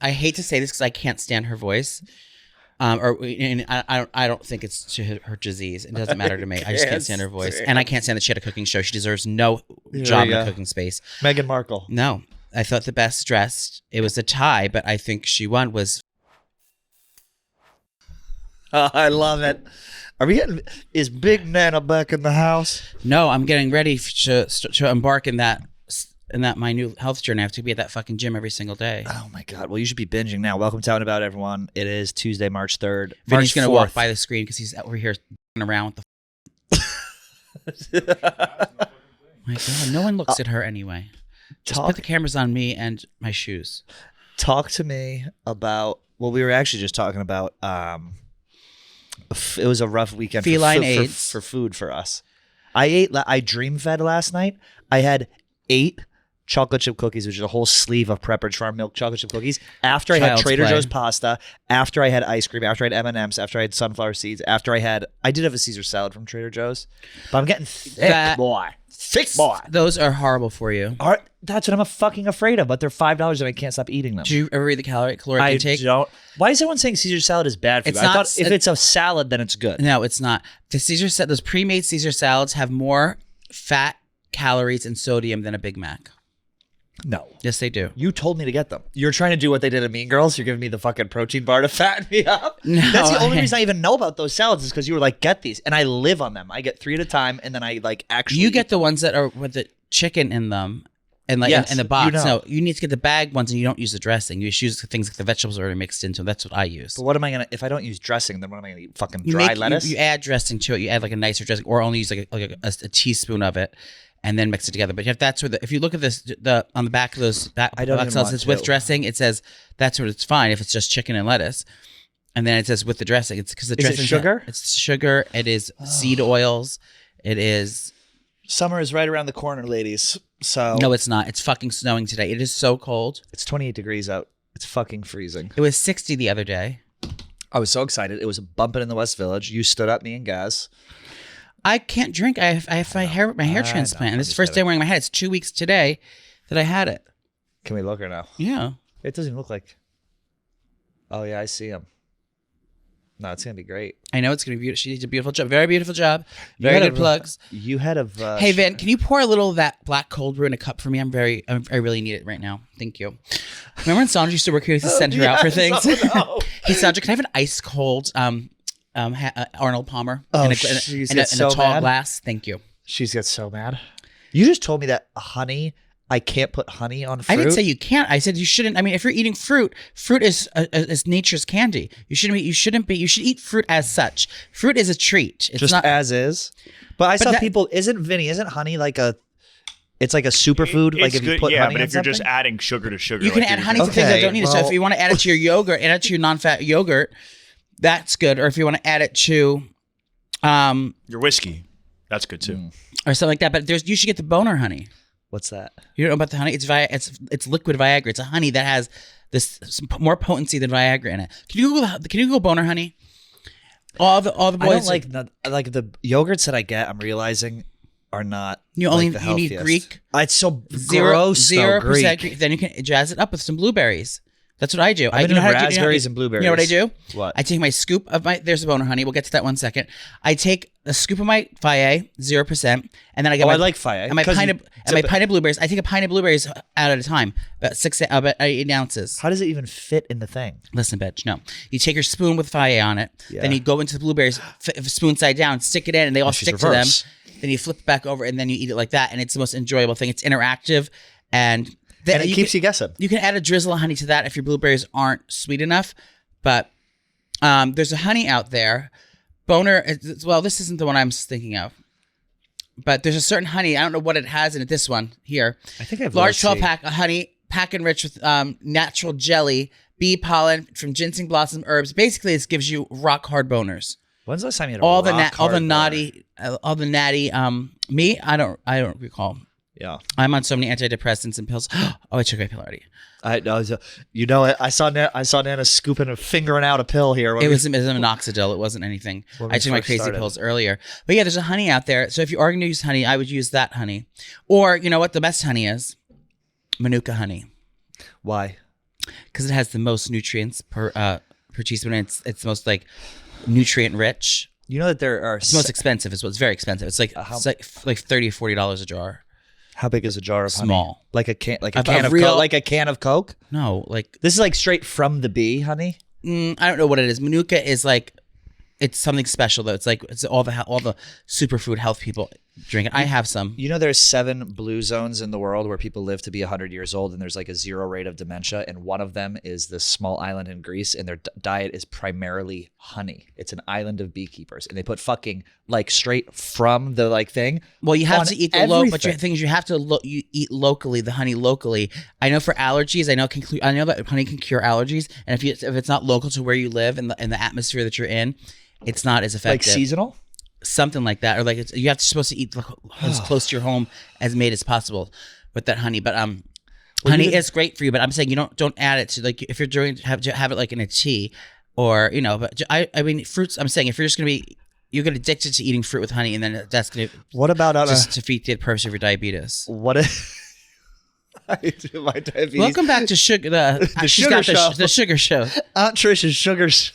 I hate to say this because I can't stand her voice. And I don't think it's to her disease. It doesn't matter to me. I just can't stand her voice. And I can't stand that she had a cooking show. She deserves no job in a cooking space. Meghan Markle. No. I thought the best dressed, it was a tie, but I think she won was... I love it. Is Big Nana back in the house? No, I'm getting ready to embark in that my new health journey. I have to be at that fucking gym every single day. Oh my God. Well, you should be binging now. Welcome to Out and About, everyone. It is Tuesday, March 3rd. Vinny's going to walk by the screen because he's over here around with the... My God, no one looks at her anyway. Just put the cameras on me and my shoes. Talk to me about, well, we were actually just talking about, it was a rough weekend for food for us. I dream fed last night. I had 8 chocolate chip cookies, which is a whole sleeve of Pepperidge Farm milk chocolate chip cookies. After I had Trader Joe's pasta, after I had ice cream, after I had M&Ms, after I had sunflower seeds, after I did have a Caesar salad from Trader Joe's, but I'm getting thick, boy. Thick boy. Those are horrible for you. That's what I'm fucking afraid of, but they're $5 and I can't stop eating them. Do you ever read the caloric intake? I don't. Why is everyone saying Caesar salad is bad for you? I thought if it's a salad, then it's good. No, it's not. Those pre-made Caesar salads have more fat, calories, and sodium than a Big Mac. No. Yes, they do. You told me to get them. You're trying to do what they did in Mean Girls. You're giving me the fucking protein bar to fatten me up. No, that's the only reason I even know about those salads is because you were like, get these. And I live on them. I get 3 at a time, and then I actually You get the ones that are with the chicken in them and in the box. No, you need to get the bag ones and you don't use the dressing. You just use things like the vegetables are already mixed into them. That's what I use. But what am I going to, if I don't use dressing, then what am I going to eat? Fucking dry lettuce? You add dressing to it. You add like a nicer dressing or only use like a teaspoon of it. And then mix it together. But if you look at this, on the back of those box salads, it's with dressing. It says that's what it's fine if it's just chicken and lettuce. And then it says with the dressing. It's because the dressing. Is it sugar? It's sugar. It is seed oils. It is. Summer is right around the corner, ladies. So no, it's not. It's fucking snowing today. It is so cold. It's 28 degrees out. It's fucking freezing. It was 60 the other day. I was so excited. It was bumping in the West Village. You stood up, me and Gaz. I can't drink. I have my hair transplant. And this is the first day wearing my hat. It's 2 weeks today that I had it. Can we look or no? Yeah. It doesn't even look like. Oh, yeah, I see him. No, it's going to be great. I know it's going to be beautiful. She did a beautiful job. Very beautiful job. Very good plugs. You had a... hey, Vin, can you pour a little of that black cold brew in a cup for me? I really need it right now. Thank you. Remember when Sandra used to work here? He used to send her out for things? Oh, no. Hey, Sandra, can I have an ice cold... Arnold Palmer in a tall glass. Thank you. She's got so mad. You just told me that honey, I can't put honey on fruit. I didn't say you can't. I said you shouldn't. I mean, if you're eating fruit is nature's candy. You should eat fruit as such. Fruit is a treat. It's just not as is. But I saw people. Isn't honey like a? It's like a superfood. Like if you put honey. But if you're just adding sugar to sugar, you can add honey to things that don't need it. So if you want to add it to your yogurt, add it to your non-fat yogurt. That's good. Or if you want to add it to your whiskey, that's good too. Or something like that. But you should get the boner honey. What's that? You don't know about the honey? It's liquid Viagra. It's a honey that has more potency than Viagra in it. Can you Google boner honey? All the boys. I don't like the yogurts that I get. I'm realizing are not. You need Greek. It's so gross. 0% Greek. Then you can jazz it up with some blueberries. That's what I do. I do raspberries and blueberries. You know what I do? What? I take my scoop of there's a boner honey. We'll get to that one second. I take a scoop of my Faye, 0%, and then I get I like Faye. And my pint of blueberries. I take a pint of blueberries out at a time, about 8 ounces. How does it even fit in the thing? Listen, bitch, no. You take your spoon with Faye on it, then you go into the blueberries, spoon side down, stick it in, and they all stick to them. Then you flip it back over, and then you eat it like that, and it's the most enjoyable thing. It's interactive, and it keeps you guessing. You can add a drizzle of honey to that if your blueberries aren't sweet enough. But there's a honey out there. Boner, well, this isn't the one I'm thinking of. But there's a certain honey. I don't know what it has in it. This one here. I think I have large 12-pack of honey, pack enriched with natural jelly, bee pollen from ginseng blossom herbs. Basically, this gives you rock hard boners. When's the last time you had all the natty me? I don't recall. Yeah, I'm on so many antidepressants and pills. Oh, I took my pill already. I know. You know it. I saw Nana scooping fingering out a pill here. It was minoxidil. It wasn't anything. I took my crazy pills earlier. But yeah, there's a honey out there. So if you are going to use honey, I would use that honey. Or you know what the best honey is? Manuka honey. Why? because it has the most nutrients per teaspoon. And it's most like nutrient rich. You know that there are. It's most expensive. It's very expensive. It's like like $30 or $40 a jar. How big is a jar of honey? Small, like a can of Coke. Like a can of Coke. No, like this is like straight from the bee honey. I don't know what it is. Manuka is like, it's something special though. It's like it's all the superfood health people drink it. I have some. You know, there's 7 blue zones in the world where people live to be 100 years old, and there's like a 0 rate of dementia. And one of them is this small island in Greece, and their diet is primarily honey. It's an island of beekeepers, and they put fucking like straight from the like thing. Well, you have to eat the local, but the thing is, you have to you eat locally, the honey locally. I know for allergies, I know that honey can cure allergies, and if it's not local to where you live and the atmosphere that you're in, it's not as effective. Like seasonal. Something like that, or like you have to supposed to eat as close to your home as made as possible with that honey. But honey is great for you. But I'm saying you don't add it to, like, if you're doing have it like in a tea, or But I mean fruits. I'm saying if you're just you get addicted to eating fruit with honey, and then that's gonna. What about just defeat the purpose of your diabetes? What if I do my diabetes? Welcome back to sugar. The sugar show. Aunt Trish's sugar show.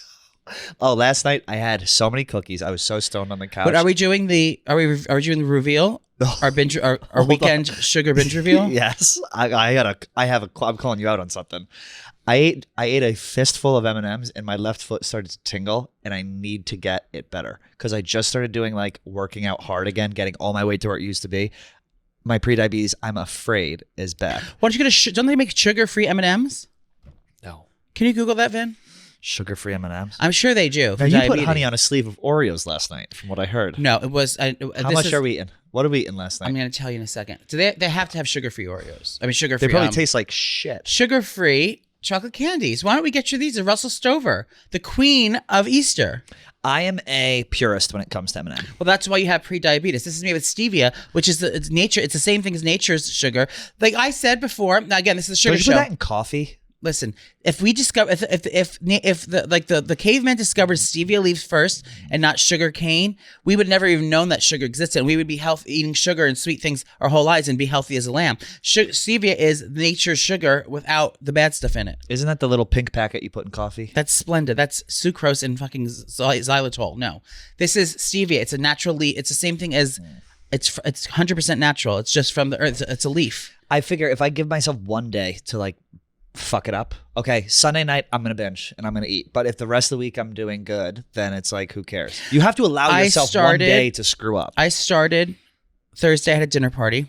Oh, last night I had so many cookies. I was so stoned on the couch. But are we doing the reveal? Our binge, our weekend sugar binge reveal? Yes. I'm calling you out on something. I ate a fistful of M&Ms and my left foot started to tingle, and I need to get it better because I just started doing like working out hard again, getting all my weight to where it used to be. My prediabetes, I'm afraid, is back. Why don't you don't they make sugar-free M&Ms? No. Can you Google that, Vin? Sugar-free M&Ms? I'm sure they do. Now, you put honey on a sleeve of Oreos last night, from what I heard. No, it was. How much are we eating? What are we eating last night? I'm going to tell you in a second. So they have to have sugar-free Oreos. I mean, sugar-free. They probably taste like shit. Sugar-free chocolate candies. Why don't we get you these? A Russell Stover, the queen of Easter. I am a purist when it comes to M&M. Well, that's why you have pre-diabetes. This is made with stevia, which is it's nature. It's the same thing as nature's sugar. Like I said before. Now again, this is a sugar show. Put that in coffee. Listen, if we discover if the caveman discovered stevia leaves first and not sugar cane, we would never even known that sugar existed, and we would be eating sugar and sweet things our whole lives and be healthy as a lamb. Stevia is nature's sugar without the bad stuff in it. Isn't that the little pink packet you put in coffee? That's splendid. That's sucrose and fucking xylitol. No, this is stevia. It's a natural leaf. It's the same thing as it's 100% natural. It's just from the earth. It's a leaf. I figure if I give myself one day to like fuck it up. Okay, Sunday night I'm gonna binge and I'm gonna eat. But if the rest of the week I'm doing good, then it's like, who cares? You have to allow yourself one day to screw up. I started Thursday. I had a dinner party.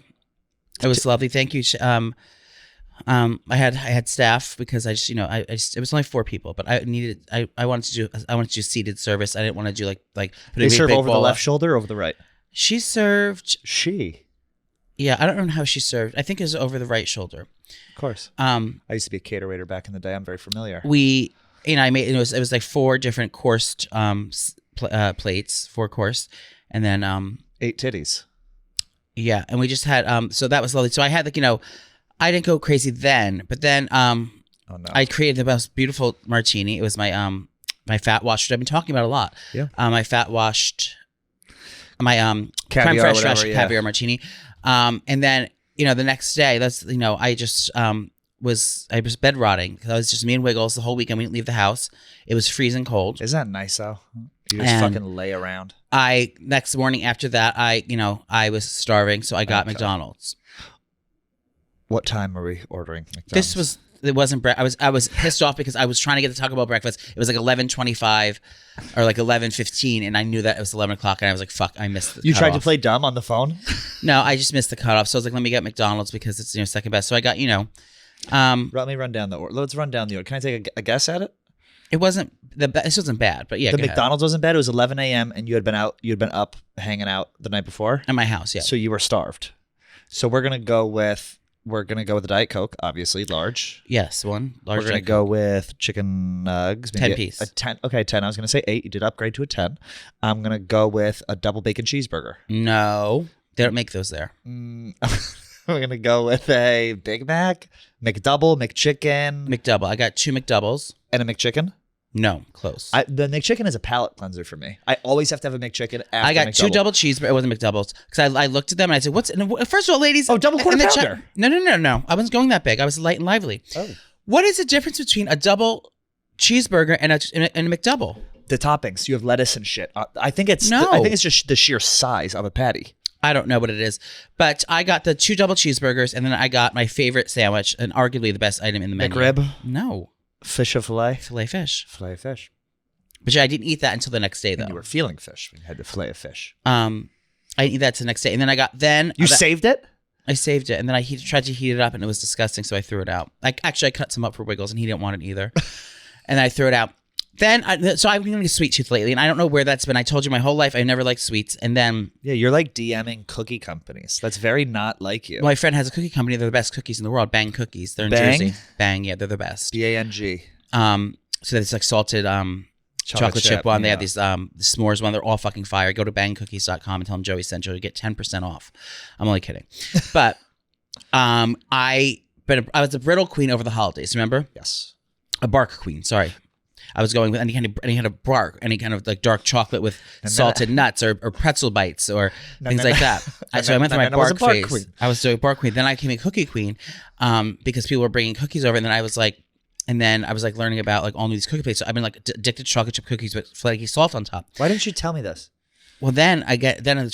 It was lovely. Thank you. I had staff because I just it was only 4 people, but I wanted to do seated service. I didn't want to do like they serve over the left shoulder or over the right. She served. Yeah, I don't know how she served. I think it was over the right shoulder. Of course. I used to be a cater waiter back in the day. I'm very familiar. I made it was like 4 different coursed plates, 4 course, and then 8 titties. Yeah, and we just had so that was lovely. So I had I didn't go crazy then, but then oh, no. I created the most beautiful martini. It was my my fat washed. I've been talking about it a lot. Yeah. My fat washed my creme fraiche caviar martini. And then, the next day, I just was bed rotting because I was just me and Wiggles the whole weekend. We didn't leave the house. It was freezing cold. Isn't that nice though? You just fucking lay around. Next morning after that, I was starving, so I got McDonald's. What time were we ordering McDonald's? It wasn't I was pissed off because I was trying to get the Taco Bell breakfast. It was like 11:25 or like 11:15, and I knew that it was 11 o'clock, and I was like, "Fuck, I missed the cutoff." You tried to play dumb on the phone? No, I just missed the cutoff. So I was like, "Let me get McDonald's because it's second best." So I got Let me run down the order. Let's run down the order. Can I take a guess at it? It wasn't this wasn't bad, but yeah. The McDonald's wasn't bad. It was 11 a.m. and you had been up hanging out the night before at my house. Yeah. So you were starved. So we're gonna go with the Diet Coke, obviously, large. Yes, one large. We're gonna go with chicken nugs, maybe 10 piece. A 10. Okay, 10. I was gonna say 8. You did upgrade to a 10. I'm gonna go with a double bacon cheeseburger. No, they don't make those there. We're gonna go with a Big Mac, McDouble, McChicken. McDouble. I got 2 McDoubles and a McChicken. No, close. The McChicken is a palate cleanser for me. I always have to have a McChicken after I got McDouble. 2 double cheeseburgers. It wasn't McDoubles because I looked at them and I said, "What's?" First of all, ladies. Oh, double quarter pounder. No. I wasn't going that big. I was light and lively. Oh. What is the difference between a double cheeseburger and a McDouble? The toppings. You have lettuce and shit. I think it's just the sheer size of a patty. I don't know what it is, but I got the 2 double cheeseburgers, and then I got my favorite sandwich, and arguably the best item in the menu. McRib? No. Fish or filet? Filet fish. Filet fish. But I didn't eat that until the next day, though. And you were feeling fish when you had the filet of fish. I didn't eat that till the next day, and then I got You saved it? I saved it, and then I tried to heat it up, and it was disgusting, so I threw it out. I cut some up for Wiggles, and he didn't want it either, and I threw it out. Then, so I've been getting a sweet tooth lately, and I don't know where that's been. I told you my whole life I never liked sweets, and then... Yeah, you're like DMing cookie companies. That's very not like you. My friend has a cookie company. They're the best cookies in the world. Bang Cookies. They're in Jersey. Bang, yeah, they're the best. BANG. So it's like salted chocolate chip one. They have these s'mores one. They're all fucking fire. Go to bangcookies.com and tell them Joey sent you to get 10% off. I'm only kidding. But I was a brittle queen over the holidays, remember? Yes. A bark queen, sorry. I was going with any kind of bark, any kind of like dark chocolate with salted nuts or pretzel bites or things like that. So I went through my bark phase. Queen. I was doing bark queen. Then I became a cookie queen because people were bringing cookies over, and then I was like learning about like all these cookie places. So I've been like addicted to chocolate chip cookies with flaky salt on top. Why didn't you tell me this? Well, then the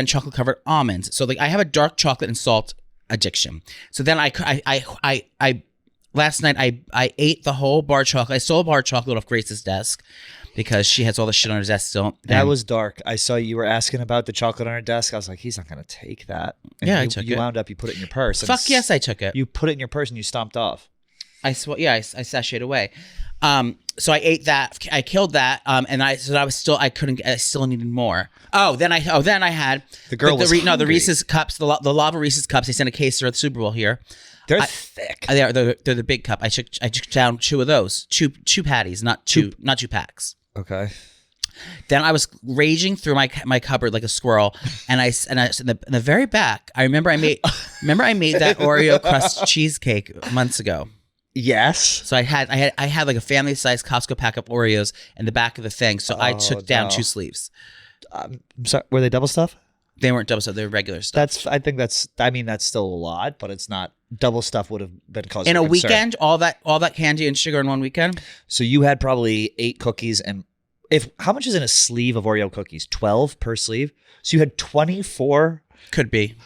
chocolate covered almonds. So like I have a dark chocolate and salt addiction. So then I last night, I ate the whole bar chocolate. I stole a bar chocolate off Grace's desk because she has all the shit on her desk still. That was dark. I saw you were asking about the chocolate on her desk. I was like, he's not going to take that. And I took it. You wound up, you put it in your purse. Fuck yes, I took it. You put it in your purse and you stomped off. I sashayed away. So I ate that. I killed that. And I still needed more. Then I had the Reese's cups, the lava Reese's cups. They sent a case for the Super Bowl here. They're thick. They're the big cup. I took down 2 of those, two patties, not two packs. Okay. Then I was raging through my cupboard like a squirrel, and I in the very back. I remember I made that Oreo crust cheesecake months ago. Yes. So I had like a family size Costco pack of Oreos in the back of the thing. So I took down 2 sleeves. I'm sorry, were they double stuff? They weren't double stuff. They were regular stuff. I think that's still a lot, but it's not. Double stuff would have been causing in a weekend. All that candy and sugar in one weekend. So you had probably 8 cookies, and how much is in a sleeve of Oreo cookies? 12 per sleeve. So you had 24. Could be.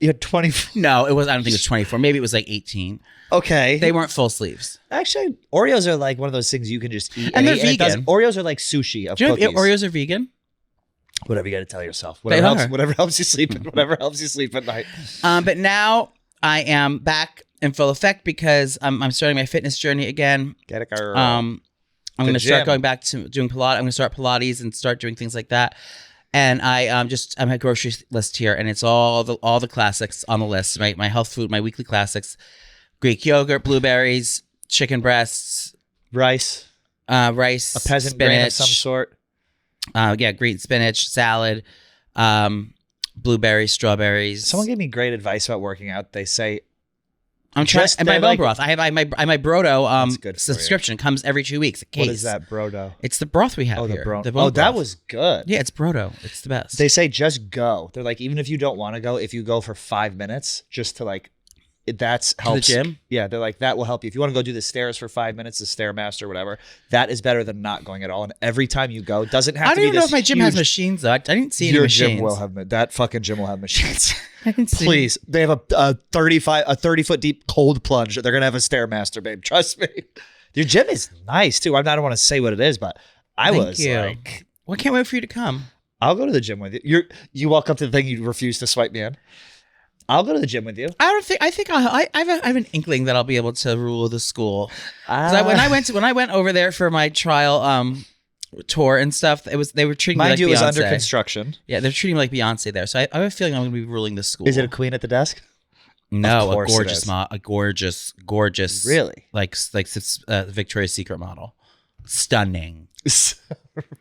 You had 24. No, it was. I don't think it was 24. Maybe it was like 18. Okay. They weren't full sleeves. Actually, Oreos are like one of those things you can just eat, and they're vegan. Oreos are like sushi of cookies. Oreos are vegan. Whatever you got to tell yourself. Whatever helps you sleep. Whatever helps you sleep at night. But now I am back in full effect because I'm starting my fitness journey again. Get it, girl. I'm going to start going back to doing Pilates. I'm going to start Pilates and start doing things like that. And I'm a grocery list here, and it's all the classics on the list. My health food, my weekly classics: Greek yogurt, blueberries, chicken breasts, rice, a peasant spinach, grain of some sort. Green spinach, salad, blueberries, strawberries. Someone gave me great advice about working out. They say, I'm trying, and my bone broth. I have my Brodo subscription comes every 2 weeks. A case. What is that, Brodo? It's the broth we have here. The broth. That was good. Yeah, it's Brodo. It's the best. They say just go. They're like, even if you don't want to go, if you go for 5 minutes, just to like, that's helps. To the gym? Yeah, they're like, that will help you. If you want to go do the stairs for 5 minutes, the Stairmaster, whatever, that is better than not going at all. And every time you go, doesn't have to be this. I don't even know if my gym has machines, though. I didn't see any machines. Your gym will have, that fucking gym will have machines. I didn't see. Please. They have a 30-foot deep cold plunge. They're going to have a Stairmaster, babe. Trust me. Your gym is nice, too. I don't want to say what it is, but Thank you. Like... Well, I can't wait for you to come. I'll go to the gym with you. You walk up to the thing, you refuse to swipe me in. I'll go to the gym with you. I have an inkling that I'll be able to rule the school. When I went over there for my trial tour and stuff, they were treating me like Beyonce. Mind you, it was under construction. Yeah, they're treating me like Beyonce there. So I have a feeling I'm going to be ruling the school. Is it a queen at the desk? No, a gorgeous, really, like Victoria's Secret model, stunning,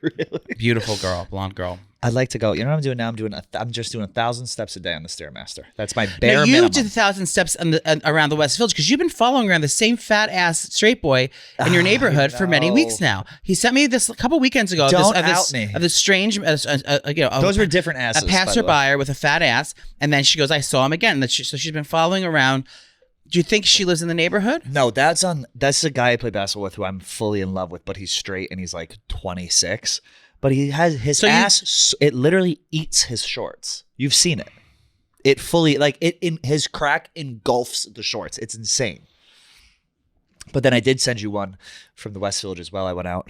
really beautiful girl, blonde girl. I'd like to go. You know what I'm doing now? I'm just doing 1,000 steps a day on the Stairmaster. That's my bare minimum. You did 1,000 steps around the West Village because you've been following around the same fat ass straight boy in your neighborhood for many weeks now. He sent me this a couple weekends ago. Don't out me. Of this strange, those were different asses. A passerby with a fat ass, and then she goes, "I saw him again." So she's been following around Do you think she lives in the neighborhood? No, that's the guy I play basketball with who I'm fully in love with, but he's straight and he's like 26. But he has his ass, it literally eats his shorts. You've seen it. It fully, his crack engulfs the shorts. It's insane. But then I did send you one from the West Village as well. I went out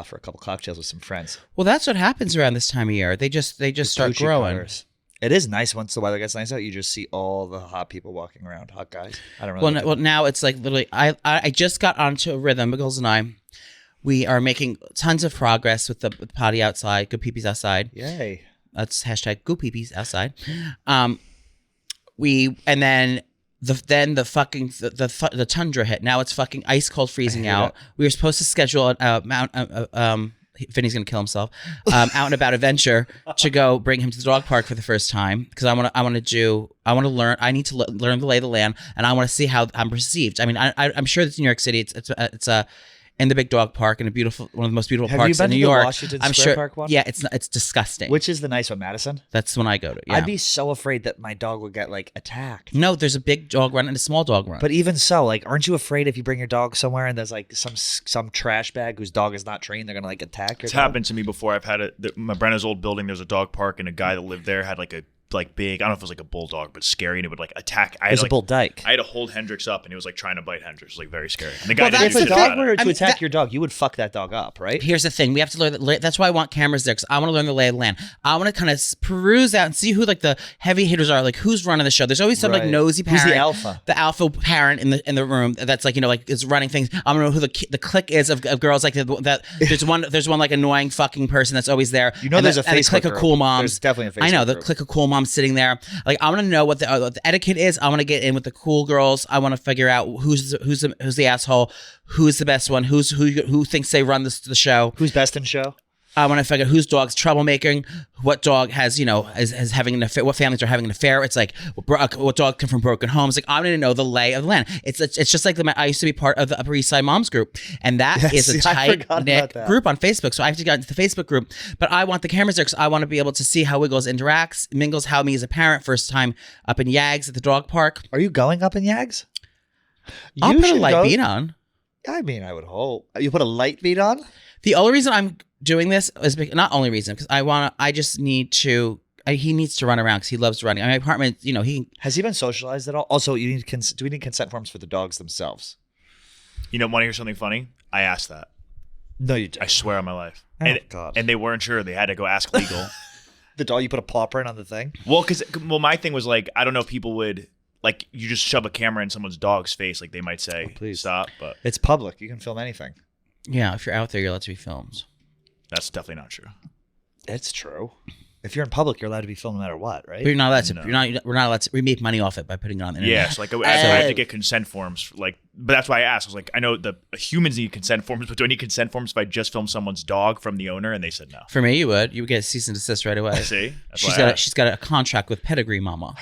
for a couple cocktails with some friends. Well, that's what happens around this time of year. They just start growing. Colors. It is nice once the weather gets nice out. You just see all the hot people walking around, hot guys. I don't really. Well, now it's like literally. I just got onto a rhythm. Miggles and I, we are making tons of progress with the potty outside. Good peepees outside. Yay! That's hashtag good peepees outside. And then the tundra hit. Now it's fucking ice cold, freezing out. We were supposed to schedule Vinny's gonna kill himself. Out and about adventure to go bring him to the dog park for the first time because I want to learn. I need to learn the lay of the land, and I want to see how I'm perceived. I mean, I'm sure it's New York City. It's in the big dog park in a beautiful, one of the most beautiful parks in New York. Washington Square Park one? Yeah, it's disgusting. Which is the nice one, Madison? That's the one I go to. Yeah. I'd be so afraid that my dog would get attacked. No, there's a big dog run and a small dog run. But even so, aren't you afraid if you bring your dog somewhere and there's some trash bag whose dog is not trained, they're gonna attack your It's dog? happened to me before. I've had my Brenna's old building. There's a dog park, and a guy that lived there had a big, I don't know if it was a bulldog, but scary, and it would attack. It was a bull dyke. I had to hold Hendrix up, and he was trying to bite Hendrix. It was very scary. And the guy if a dog were to attack your dog, you would fuck that dog up, right? Here's the thing: we have to learn. That's why I want cameras there, because I want to learn the lay of the land. I want to kind of peruse out and see who the heavy hitters are, who's running the show. There's always some nosy parent, who's the alpha, parent in the room that's is running things. I want to know who the clique is of girls that. There's one annoying fucking person that's always there. There's a Facebook clique of cool moms. There's definitely a Facebook I know the group. clique of cool moms sitting there. I want to know what the etiquette is. I want to get in with the cool girls. I want to figure out who's the asshole, who's the best one, who thinks they run the show, who's best in show. I want to figure out whose dog's troublemaking, what dog has is having an affair, what families are having an affair. It's what dog come from broken homes. I want to know the lay of the land. It's just I used to be part of the Upper East Side Moms group, and that is a tight-knit group on Facebook. So I have to get into the Facebook group, but I want the cameras there because I want to be able to see how Wiggles interacts, mingles, how me as a parent first time up in Yags at the dog park. Are you going up in Yags? I'll put a light beat on. I mean, I would hope you put a light beat on. The only reason I'm doing this is not only reason because he needs to run around because he loves running. My apartment, Has he been socialized at all? Also, do we need consent forms for the dogs themselves? Want to hear something funny? I asked that. No, you didn't. I swear on my life. Oh, God. And they weren't sure. They had to go ask legal. The dog, you put a paw print on the thing? Well, my thing was I don't know if people would you just shove a camera in someone's dog's face, they might say, please stop. But it's public. You can film anything. Yeah, if you're out there, you're allowed to be filmed. That's definitely not true. It's true. If you're in public, you're allowed to be filmed no matter what, right? But you're not allowed to. No. We're not allowed to. We make money off it by putting it on the internet. Yeah, so I have to get consent forms. But that's why I asked. I was I know the humans need consent forms, but do I need consent forms if I just film someone's dog from the owner? And they said no. For me, you would. You would get a cease and desist right away. See, she's got a contract with Pedigree Mama.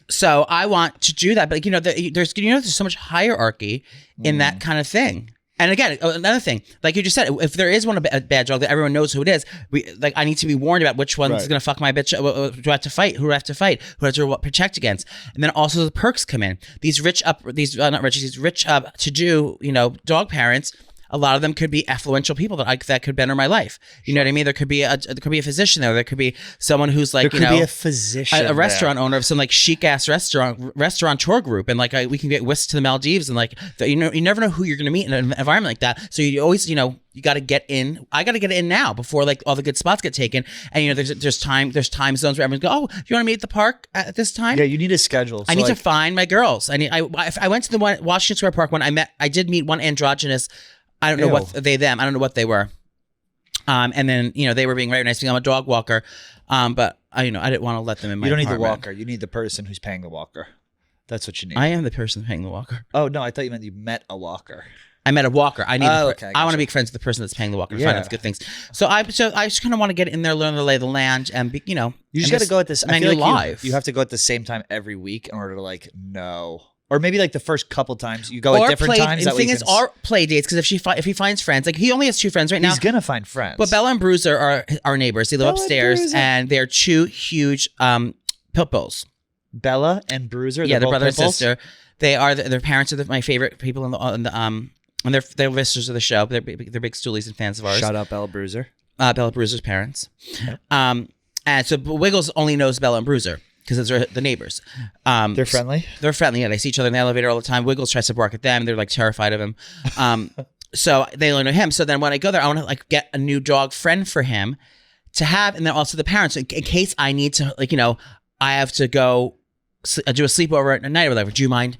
So I want to do that, but there's so much hierarchy in that kind of thing. And again, another thing, like you just said, if there is a bad dog that everyone knows who it is, I need to be warned about which one's going to fuck my bitch. Do I have to fight? Who do I have to fight? Who do I have to protect against? And then also the perks come in. These rich to do, dog parents. A lot of them could be affluential people that could better my life. You know what I mean? There could be a physician there. There could be someone who's there could be a physician, a restaurant owner of some chic ass restaurateur group, and we can get whisked to the Maldives, and you never know who you're going to meet in an environment like that. So you always you got to get in. I got to get in now before all the good spots get taken. And there's time zones where everyone's go, oh, do you want to meet at the park at this time? Yeah, you need a schedule. I need to find my girls. I went to the Washington Square Park when I did meet one androgynous. I don't know what I don't know what they were. And then, they were being very nice to me. I'm a dog walker. But I didn't want to let them in my apartment. You don't need the walker. You need the person who's paying the walker. That's what you need. I am the person paying the walker. Oh, no, I thought you meant you met a walker. I met a walker. I want to be friends with the person that's paying the walker to find out the good things. So I just kind of want to get in there, learn the lay of the land, and be, You just got to go at this. I feel live. You have to go at the same time every week in order to know. Or maybe the first couple times you go at different times. The thing is, our play dates, because if he finds friends, he only has 2 friends right now. He's gonna find friends. But Bella and Bruiser are our neighbors. They live upstairs, and they're 2 huge pit bulls. Bella and Bruiser. Yeah, they're brother pimples? and sister. They are their parents are my favorite people in the and they're visitors of the show. They're big stoolies and fans of ours. Shout out Bella Bruiser. Bella Bruiser's parents. And so Wiggles only knows Bella and Bruiser because those are the neighbors. They're friendly? They're friendly, yeah. They see each other in the elevator all the time. Wiggles tries to bark at them. They're like terrified of him. So they only know him. So then when I go there, I want to like get a new dog friend for him to have, and then also the parents in case I need to, like, I have to go do a sleepover at night or whatever. Do you mind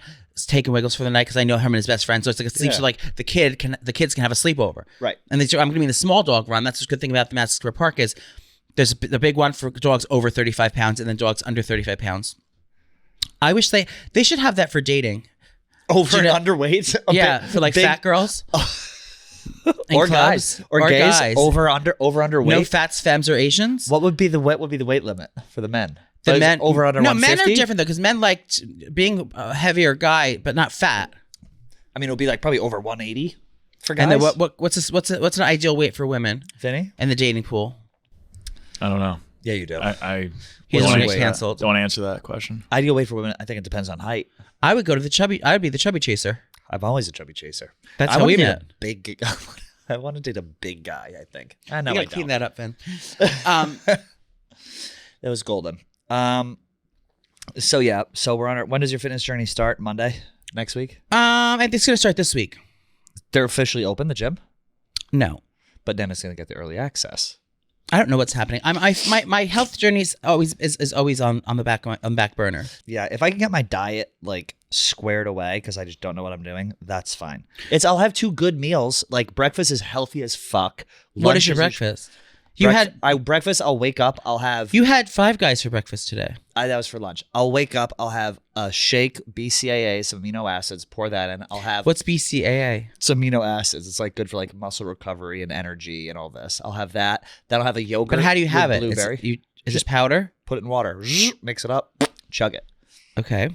taking Wiggles for the night? Because I know him and his best friend, so it's like a sleep. So like the kids can have a sleepover, right? And I'm going to be in the small dog run. That's the good thing about the Madison Square Park is there's the big one for dogs over 35 pounds and then dogs under 35 pounds. I wish they should have that for dating. Over and underweight? Yeah, for like fat girls. Or guys. Or gays. Over underweight. No fats, femmes, or Asians. What would be the weight limit for the men? The men over under 150? Men are different though, because men like being a heavier guy but not fat. I mean, it'll be like probably over 180 for guys. And then what's an ideal weight for women? Vinny? In the dating pool? I don't know. Yeah, you do. I He's don't want to get canceled. Don't want to answer that question. Ideal weight for women, I think it depends on height. I would go to the chubby. I would be the chubby chaser. I'm always a chubby chaser. That's how we met. Big. I want to date a big guy. I think. I know. You gotta clean that up, Vin. It was golden. So yeah. So we're on our. When does your fitness journey start? Monday next week. I think it's gonna start this week. They're officially open, the gym. No, but then it's gonna get the early access. I don't know what's happening. My health journey is always on the back burner. Yeah, if I can get my diet like squared away because I just don't know what I'm doing, that's fine. I'll have 2 good meals. Like breakfast is healthy as fuck. What is your breakfast? Breakfast. I'll wake up. I'll have. You had Five Guys for breakfast today. That was for lunch. I'll wake up. I'll have a shake, BCAA, some amino acids. Pour that in. I'll have. What's BCAA? It's amino acids. It's like good for like muscle recovery and energy and all this. I'll have that. Then I'll have a yogurt. But how do you have it? Blueberry. Is it powder? Put it in water. Mix it up. Chug it. Okay.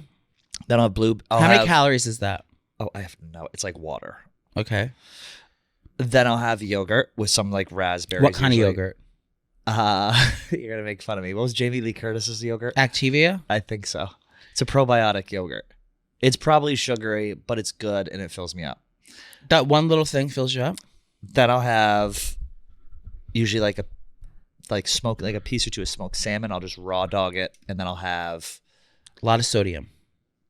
Then I'll have How many calories is that? Oh, I have no. It's like water. Okay. Then I'll have yogurt with some like raspberries. What kind of yogurt? You're gonna make fun of me. What was Jamie Lee Curtis's yogurt? Activia? I think so. It's a probiotic yogurt. It's probably sugary, but it's good and it fills me up. That one little thing fills you up? Then I'll have usually like a piece or 2 of smoked salmon. I'll just raw dog it, and then I'll have a lot of sodium.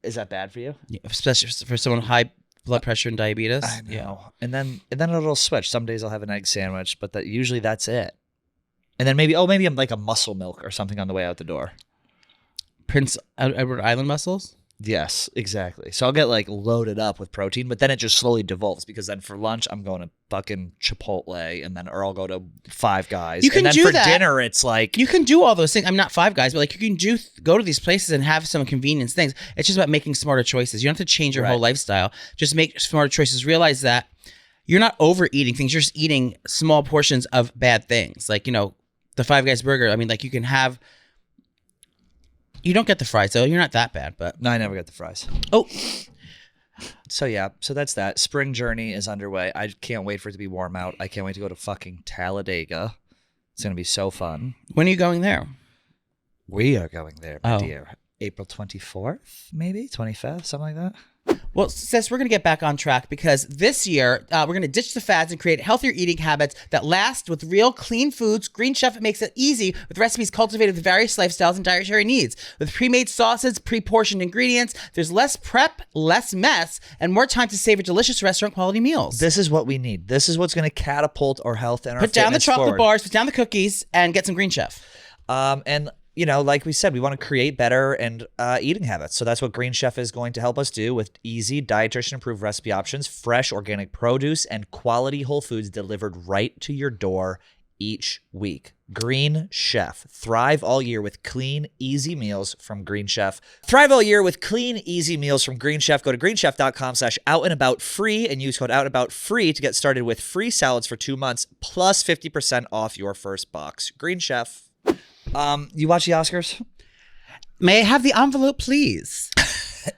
Is that bad for you? Yeah, especially for someone with high blood pressure and diabetes. I know. Yeah. And then it'll switch. Some days I'll have an egg sandwich, but usually that's it. And then maybe I'm like a muscle milk or something on the way out the door. Prince Edward Island mussels? Yes, exactly. So I'll get like loaded up with protein, but then it just slowly devolves because then for lunch I'm going to fucking Chipotle, or I'll go to Five Guys. You can and then for dinner it's like you can do all those things. I'm not Five Guys, but like you can go to these places and have some convenience things. It's just about making smarter choices. You don't have to change your whole lifestyle. Just make smarter choices. Realize that you're not overeating things. You're just eating small portions of bad things. Like, the Five Guys burger. I mean, like you can have. You don't get the fries though. You're not that bad, but no, I never get the fries. Oh, so yeah, so that's that. Spring journey is underway. I can't wait for it to be warm out. I can't wait to go to fucking Talladega. It's gonna be so fun. When are you going there? We are going there, my dear. April 24th, maybe 25th, something like that. Well, Sis, we're going to get back on track because this year we're going to ditch the fads and create healthier eating habits that last with real clean foods. Green Chef makes it easy with recipes cultivated with various lifestyles and dietary needs. With pre-made sauces, pre-portioned ingredients, there's less prep, less mess, and more time to savor delicious restaurant quality meals. This is what we need. This is what's going to catapult our health and our fitness forward. Put down the chocolate bars, put down the cookies, and get some Green Chef. And like we said, we want to create better and eating habits. So that's what Green Chef is going to help us do with easy, dietitian-approved recipe options, fresh organic produce, and quality whole foods delivered right to your door each week. Green Chef. Thrive all year with clean, easy meals from Green Chef. Thrive all year with clean, easy meals from Green Chef. Go to greenchef.com/outandaboutifree and use code outandaboutifree to get started with free salads for 2 months plus 50% off your first box. Green Chef. You watch the Oscars? May I have the envelope, please?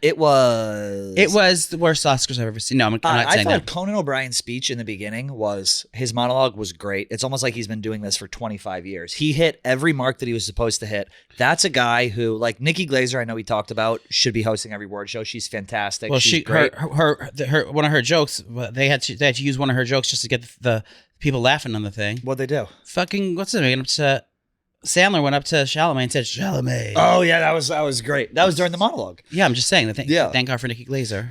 It was the worst Oscars I've ever seen. No, I'm not I saying thought that. Conan O'Brien's speech in the beginning his monologue was great. It's almost like he's been doing this for 25 years. He hit every mark that he was supposed to hit. That's a guy who, like Nikki Glaser, I know we talked about, should be hosting every award show. She's fantastic. Well, she's great. her one of her jokes. They had to use one of her jokes just to get the people laughing on the thing. What'd they do? Fucking what's his name? Sandler went up to Chalamet and said, "Chalamet." Oh yeah, that was great. That was during the monologue. Yeah, I'm just saying. Thank God for Nikki Glaser.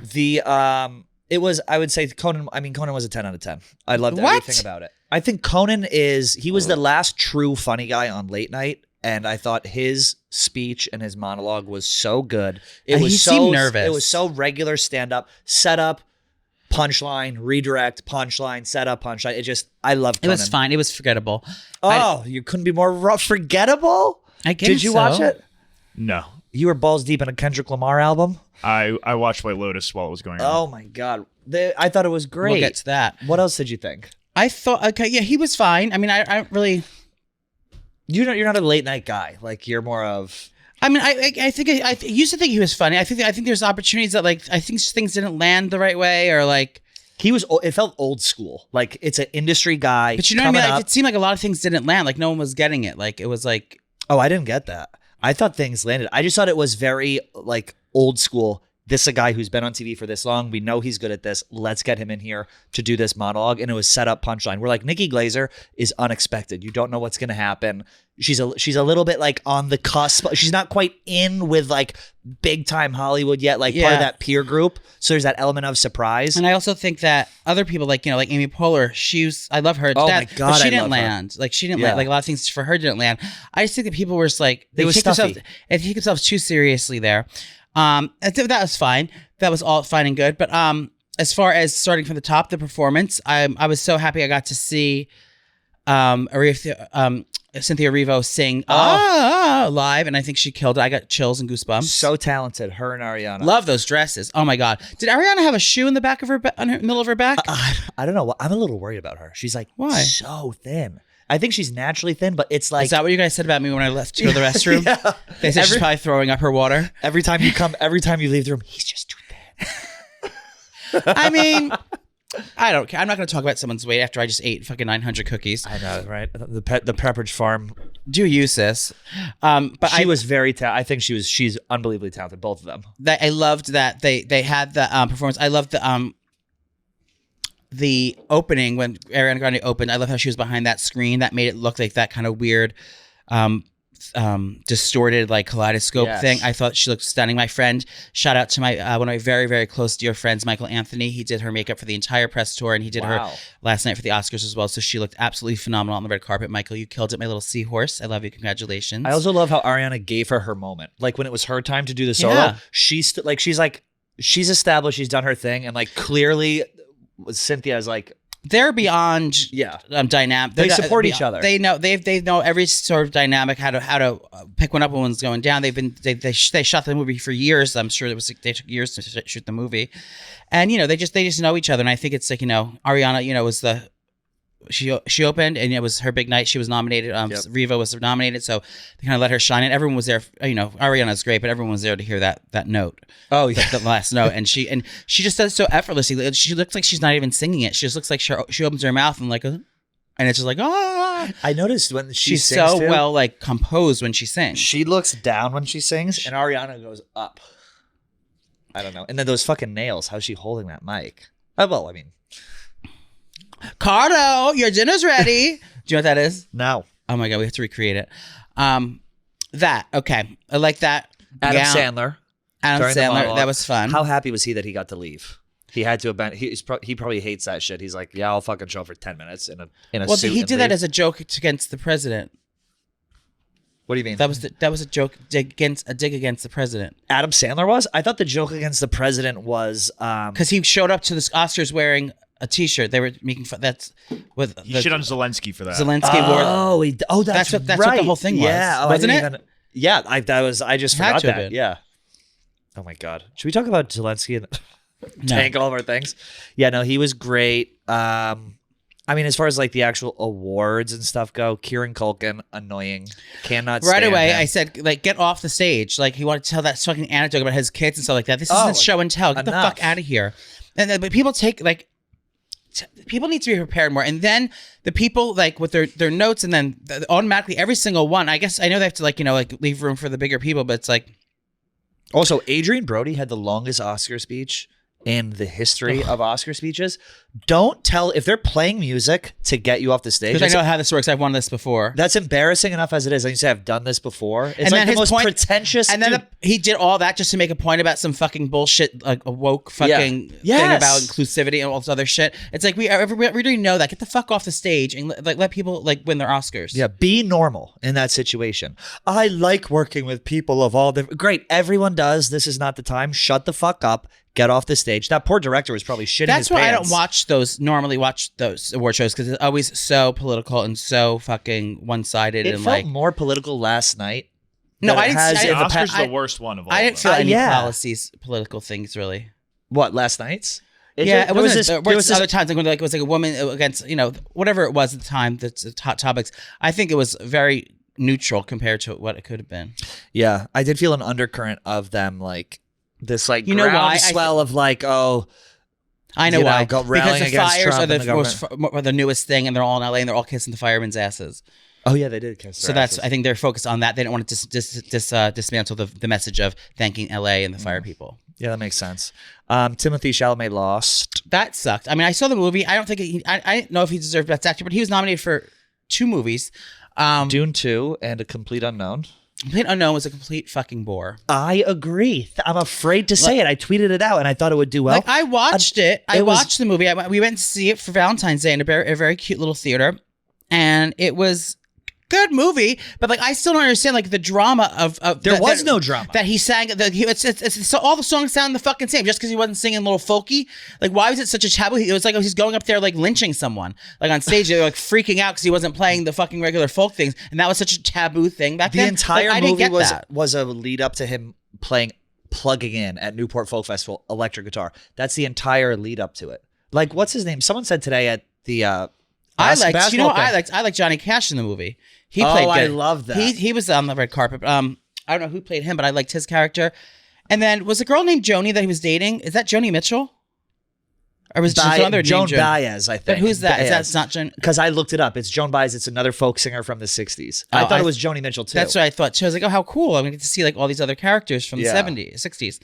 It was. I would say Conan. I mean, Conan was a 10 out of 10. I loved everything about it. I think Conan he was the last true funny guy on late night, and I thought his speech and his monologue was so good. He seemed nervous. It was so regular stand up, setup, punchline, redirect, punchline, setup, punchline. I loved Conan. It was fine. It was forgettable. Oh, you couldn't be more forgettable? I guess Did you watch it? No. You were balls deep in a Kendrick Lamar album? I watched White Lotus while it was going on. Oh my God. I thought it was great. We'll get to that. What else did you think? I thought, okay, yeah, he was fine. I mean, I don't really... You're not a late night guy. Like, you're more of... I mean, I think I used to think he was funny. I think there's opportunities that, like, I think things didn't land the right way, or like... It felt old school. Like, it's an industry guy. But you know what I mean? Like, it seemed like a lot of things didn't land. Like, no one was getting it. Like, it was like... Oh, I didn't get that. I thought things landed. I just thought it was very, like, old school. This is a guy who's been on TV for this long. We know he's good at this. Let's get him in here to do this monologue. And it was set up punchline. We're like, Nikki Glaser is unexpected. You don't know what's going to happen. She's a little bit like on the cusp. She's not quite in with like big time Hollywood yet, like part of that peer group. So there's that element of surprise. And I also think that other people, like, you know, like Amy Poehler, I love her. Oh my God, but she I didn't love land. her. Like, she didn't land. Like, a lot of things for her didn't land. I just think that people were just like, they take themselves too seriously there. I think that was fine. That was all fine and good. But as far as starting from the top, the performance, I was so happy I got to see Cynthia Erivo sing live, and I think she killed it. I got chills and goosebumps. So talented, her and Ariana. Love those dresses. Oh my God! Did Ariana have a shoe in the back of her, middle of her back? I don't know. I'm a little worried about her. She's like, why? So thin. I think she's naturally thin, but it's like... Is that what you guys said about me when I left to go to the restroom? Yeah. They said she's probably throwing up her water. Every time you leave the room, he's just too thin. I mean, I don't care. I'm not going to talk about someone's weight after I just ate fucking 900 cookies. I know, right? The Pepperidge Farm. Do you, sis? But she was very talented. I think she's unbelievably talented, both of them. I loved that they had the performance. I loved the opening when Ariana Grande opened. I love how she was behind that screen. That made it look like that kind of weird, distorted, like kaleidoscope thing. I thought she looked stunning. My friend, shout out to my one of my very, very close dear friends, Michael Anthony. He did her makeup for the entire press tour, and he did her last night for the Oscars as well. So she looked absolutely phenomenal on the red carpet. Michael, you killed it, my little seahorse. I love you. Congratulations. I also love how Ariana gave her moment. Like when it was her time to do the solo, she's established, she's done her thing, and like clearly Cynthia is like, they're beyond dynamic. They support each other. They know every sort of dynamic, how to pick one up when one's going down. They shot the movie for years. I'm sure they took years to shoot the movie, and they just know each other. And I think it's like Ariana was she opened, and it was her big night. She was nominated. Riva was nominated, so they kind of let her shine. And everyone was there. Ariana's great, but everyone was there to hear that note. Oh yeah, the last note. And she just does it so effortlessly. She looks like she's not even singing it. She just looks like she opens her mouth and and it's just like I noticed when she's sings so too, well like composed when she sings. She looks down when she sings, and Ariana goes up. I don't know. And then those fucking nails. How's she holding that mic? Well, I mean. Cardo, your dinner's ready. Do you know what that is? No. Oh my God, we have to recreate it. Okay. I like that. Adam Sandler, that was fun. How happy was he that he got to leave? He had to have been. He probably hates that shit. He's like, yeah, I'll fucking show up for 10 minutes in a well, suit. He did that as a joke against the president. What do you mean? That was a joke against the president. Adam Sandler was? I thought the joke against the president was because he showed up to the Oscars wearing a T-shirt. They were making fun. That's with he shit on Zelensky for that. What the whole thing was. Yeah, wasn't it? Yeah, I just forgot that. Yeah. Oh my God. Should we talk about Zelensky and tank all of our things? Yeah, no, he was great. I mean, as far as like the actual awards and stuff go, Kieran Culkin, annoying. Cannot right stand away. him. I said, like, get off the stage. Like, he wanted to tell that fucking anecdote about his kids and stuff like that. This isn't show and tell. Get the fuck out of here. And then, but people take like, people need to be prepared more. And then the people like with their notes, and then automatically every single one. I guess I know they have to like leave room for the bigger people, but it's like. Also, Adrian Brody had the longest Oscar speech in the history of Oscar speeches. Don't tell if they're playing music to get you off the stage. Because I know how this works. I've won this before. That's embarrassing enough as it is. I used to have done this before. It's like the most pretentious. And then he did all that just to make a point about some fucking bullshit, like a woke fucking thing about inclusivity and all this other shit. It's like we already know that. Get the fuck off the stage and let people like win their Oscars. Yeah, be normal in that situation. I like working with people of all different. Great, everyone does. This is not the time. Shut the fuck up. Get off the stage. That poor director was probably shitting his pants. That's why I don't normally watch those award shows, because it's always so political and so fucking one-sided. It felt more political last night. No, I didn't see the Oscars the worst one of all. I didn't feel any policies, political things, really. What, last night's? It wasn't. There was other times when it was like a woman against, whatever it was at the time, that's hot topics. I think it was very neutral compared to what it could have been. Yeah, I did feel an undercurrent of them, like, this like groundswell of like, I know why. Because the fires are the newest thing, and they're all in LA, and they're all kissing the firemen's asses. Oh yeah, they did kiss. So that's, I think they're focused on that. They don't want to dismantle the message of thanking LA and the fire people. Yeah, that makes sense. Timothée Chalamet lost. That sucked. I mean, I saw the movie. I don't think I didn't know if he deserved Best Actor, but he was nominated for 2 movies. Dune 2 and A Complete Unknown. Complete Unknown was a complete fucking bore. I agree. I'm afraid to say it. I tweeted it out, and I thought it would do well. Like, I watched it. I watched the movie. We went to see it for Valentine's Day in a very cute little theater, and it was good movie. But like, I still don't understand like the drama of there was no drama that he sang. So all the songs sound the fucking same just because he wasn't singing a little folky. Like, why was it such a taboo? It was like he's going up there like lynching someone. Like on stage, they were like freaking out because he wasn't playing the fucking regular folk things, and that was such a taboo thing back then. The entire movie was a lead up to him plugging in at Newport Folk Festival electric guitar. That's the entire lead up to it. Like, what's his name? Someone said today at the I like Johnny Cash in the movie. He played good. I love that. He was on the red carpet. I don't know who played him, but I liked his character. And then was a girl named Joni that he was dating? Is that Joni Mitchell? Or was it another Joan Baez, I think. But who's that? That's not Joan. Because I looked it up. It's Joan Baez. It's another folk singer from the 60s. I thought it was Joni Mitchell too. That's what I thought. So I was like, oh, how cool. I'm going to get to see like all these other characters from the 70s, 60s.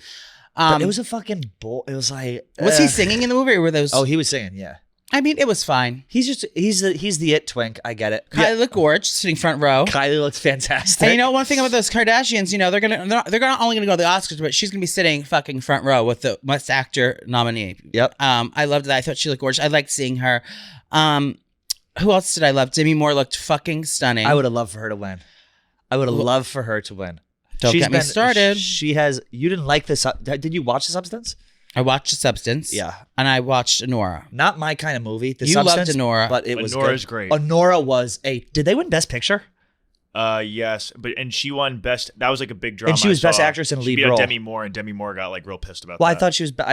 But it was a fucking bull. It was like, was he singing in the movie, or were those? Oh, he was singing. Yeah. I mean, it was fine. He's the it twink. I get it. Kylie looked gorgeous, sitting front row. Kylie looks fantastic. And one thing about those Kardashians, they're not only gonna go to the Oscars, but she's gonna be sitting fucking front row with the Best Actor nominee. Yep. I loved that. I thought she looked gorgeous. I liked seeing her. Who else did I love? Demi Moore looked fucking stunning. I would have loved for her to win. Don't get me started. She has. You didn't like this. Did you watch The Substance? I watched The Substance. Yeah. And I watched Anora. Not my kind of movie. You loved Anora. But it was Anora's great. Anora was Did they win Best Picture? Yes, and she won Best. That was like a big drama. And she was Best Actress in a lead role. Demi Moore, and Demi Moore got like real pissed about that. Well, I thought she was better.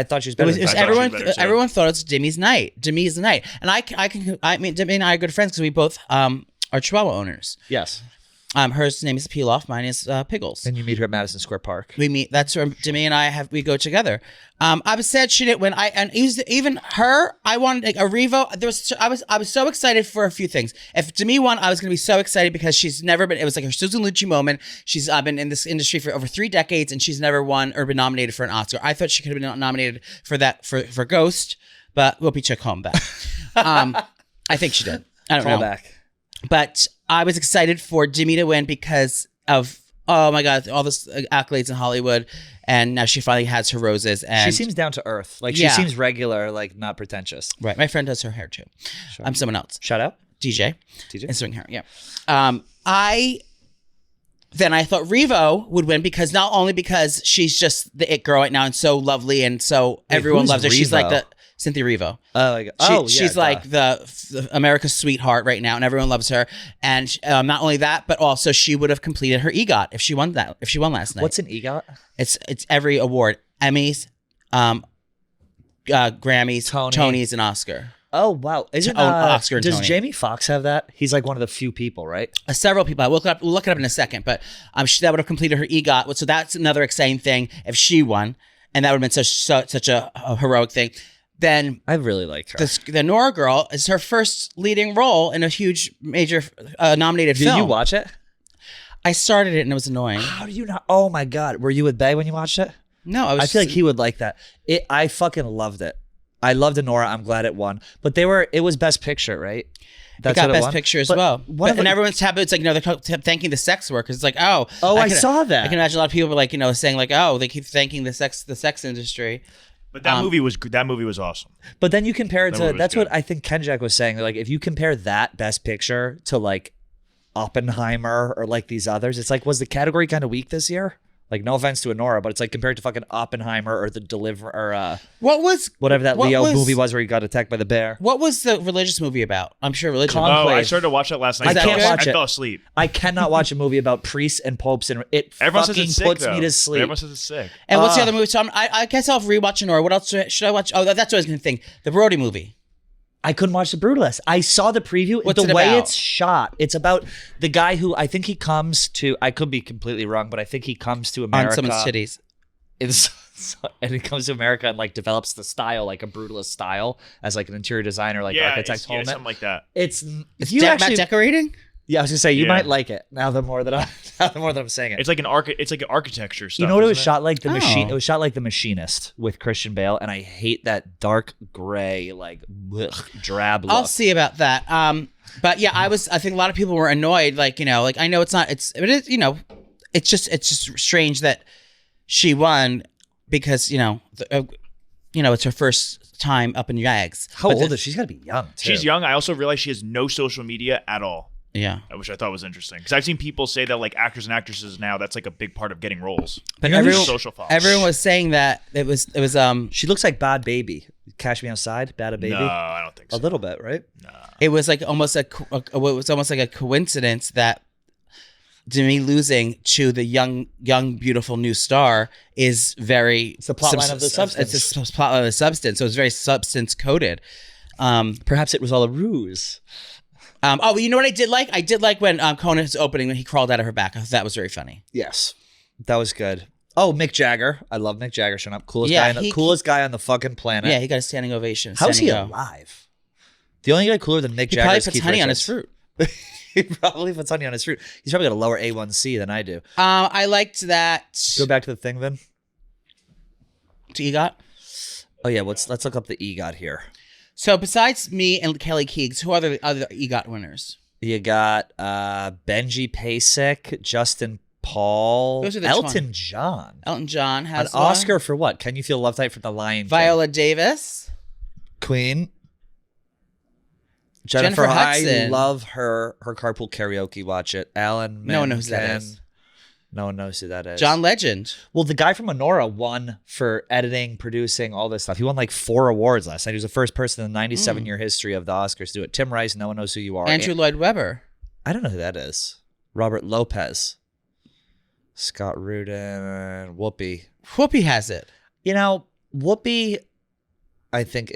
Everyone thought it's Demi's night. Demi's the night. And I mean, Demi and I are good friends because we both are Chihuahua owners. Yes. Her name is Pilaf. Mine is Pickles. And you meet her at Madison Square Park. We meet. That's where Demi and I we go together. I was sad she didn't win. Even her. I wanted like a Revo. I was so excited for a few things. If Demi won, I was going to be so excited because she's never been. It was like her Susan Lucci moment. She's been in this industry for over 3 decades, and she's never won or been nominated for an Oscar. I thought she could have been nominated for that for Ghost, but Whoopi took home back. I think she did. I don't know. Back. But I was excited for Demi to win because of, oh my God, all this accolades in Hollywood. And now she finally has her roses. And she seems down to earth. Like, she seems regular, like, not pretentious. Right. My friend does her hair too. Sure. I'm someone else. Shout out. DJ. And doing hair. Yeah. I thought Revo would win because not only because she's just the it girl right now and so lovely and so everyone loves her. Revo? She's like the Cynthia Erivo. She's like the America's sweetheart right now, and everyone loves her. And not only that, but also she would have completed her EGOT if she won last night. What's an EGOT? It's every award: Emmys, Grammys, Tonys, and Oscar. Oh wow! Isn't Oscar and does Tony. Jamie Foxx have that? He's like one of the few people, right? Several people. We'll look it up in a second, but that would have completed her EGOT. So that's another exciting thing if she won, and that would have been such a heroic thing. Then I really like her. The Nora girl is her first leading role in a huge major nominated film. Did you watch it? I started it and it was annoying. How do you not? Oh my god! Were you with Bay when you watched it? No, I feel like he would like that. I fucking loved it. I loved Nora. I'm glad it won. But it was Best Picture, right? That's it got Best Picture as well. And everyone's happy. It's like, they're thanking the sex workers. It's like, I saw that. I can imagine a lot of people were like, saying like, they keep thanking the sex industry. But that movie was awesome. But then you compare it to, that's what I think Ken Jack was saying. Like, if you compare that Best Picture to like Oppenheimer or like these others, it's like, was the category kind of weak this year? Like, no offense to Anora, but it's like compared to fucking Oppenheimer or The Deliverer or whatever that Leo movie was where he got attacked by the bear. What was the religious movie about? I'm sure religion. Conclave. I started to watch that last night. I fell asleep. I cannot watch a movie about priests and popes, and it Everyone fucking says it's puts sick, me to sleep. Everyone says it's sick. And what's the other movie? So I guess I'll rewatch Anora. What else should I watch? Oh, that's what I was going to think. The Brody movie. I couldn't watch The Brutalist. I saw the preview. What's the it way about? it's shot. It's about the guy who I think he comes to. I could be completely wrong, but I think he comes to America on someone's titties. And he comes to America and like develops the style, like a brutalist style, as like an interior designer, like architect home. Something like that. It's Matt decorating. Yeah, I was gonna say you might like it now. The more that I'm saying it, it's like an architecture stuff. You know what it was shot like? Oh. It was shot like The Machinist with Christian Bale, and I hate that dark gray, like drab look. I'll see about that. But yeah, I think a lot of people were annoyed. Like, like I know it's not. It's just strange that she won because it's her first time up in Yags. How old is she? She's got to be young. Too. She's young. I also realized she has no social media at all. Yeah, which I thought was interesting because I've seen people say that like actors and actresses now that's like a big part of getting roles. But everyone was saying that it was. She looks like Bad Baby. Cash Me Outside, Bad Baby. No, I don't think so. A little bit, right? No. It was like almost it was almost like a coincidence that Demi losing to the young beautiful new star is very. It's the plotline of the substance. It's the plotline of the substance, so it's very substance coded. Perhaps it was all a ruse. You know what I did like? I did like when Conan's opening when he crawled out of her back. I thought that was very funny. Yes, that was good. Oh, Mick Jagger! I love Mick Jagger showing up. Coolest guy on the fucking planet. Yeah, he got a standing ovation. How is he alive? The only guy cooler than Mick Jagger. Probably is puts Keith honey Richards. on his fruit. He probably puts honey on his fruit. He's probably got a lower A1C than I do. I liked that. Go back to the thing then. To EGOT. Oh yeah, let's look up the EGOT here. So besides me and Kelly Keegs, who are the other EGOT winners? You got Benji Pasek, Justin Paul, Elton John. Elton John has an Oscar for what? Can You Feel Love Tonight for The Lion King? Viola Davis. Queen. Jennifer Hudson. I love her carpool karaoke. Watch it. Alan Menken. No one knows who that is. No one knows who that is. John Legend. Well, the guy from Anora won for editing, producing, all this stuff. He won like 4 awards last night. He was the first person in the 97-year history of the Oscars to do it. Tim Rice, No One Knows Who You Are. Andrew Lloyd Webber. I don't know who that is. Robert Lopez. Scott Rudin. Whoopi. Whoopi has it. Whoopi, I think,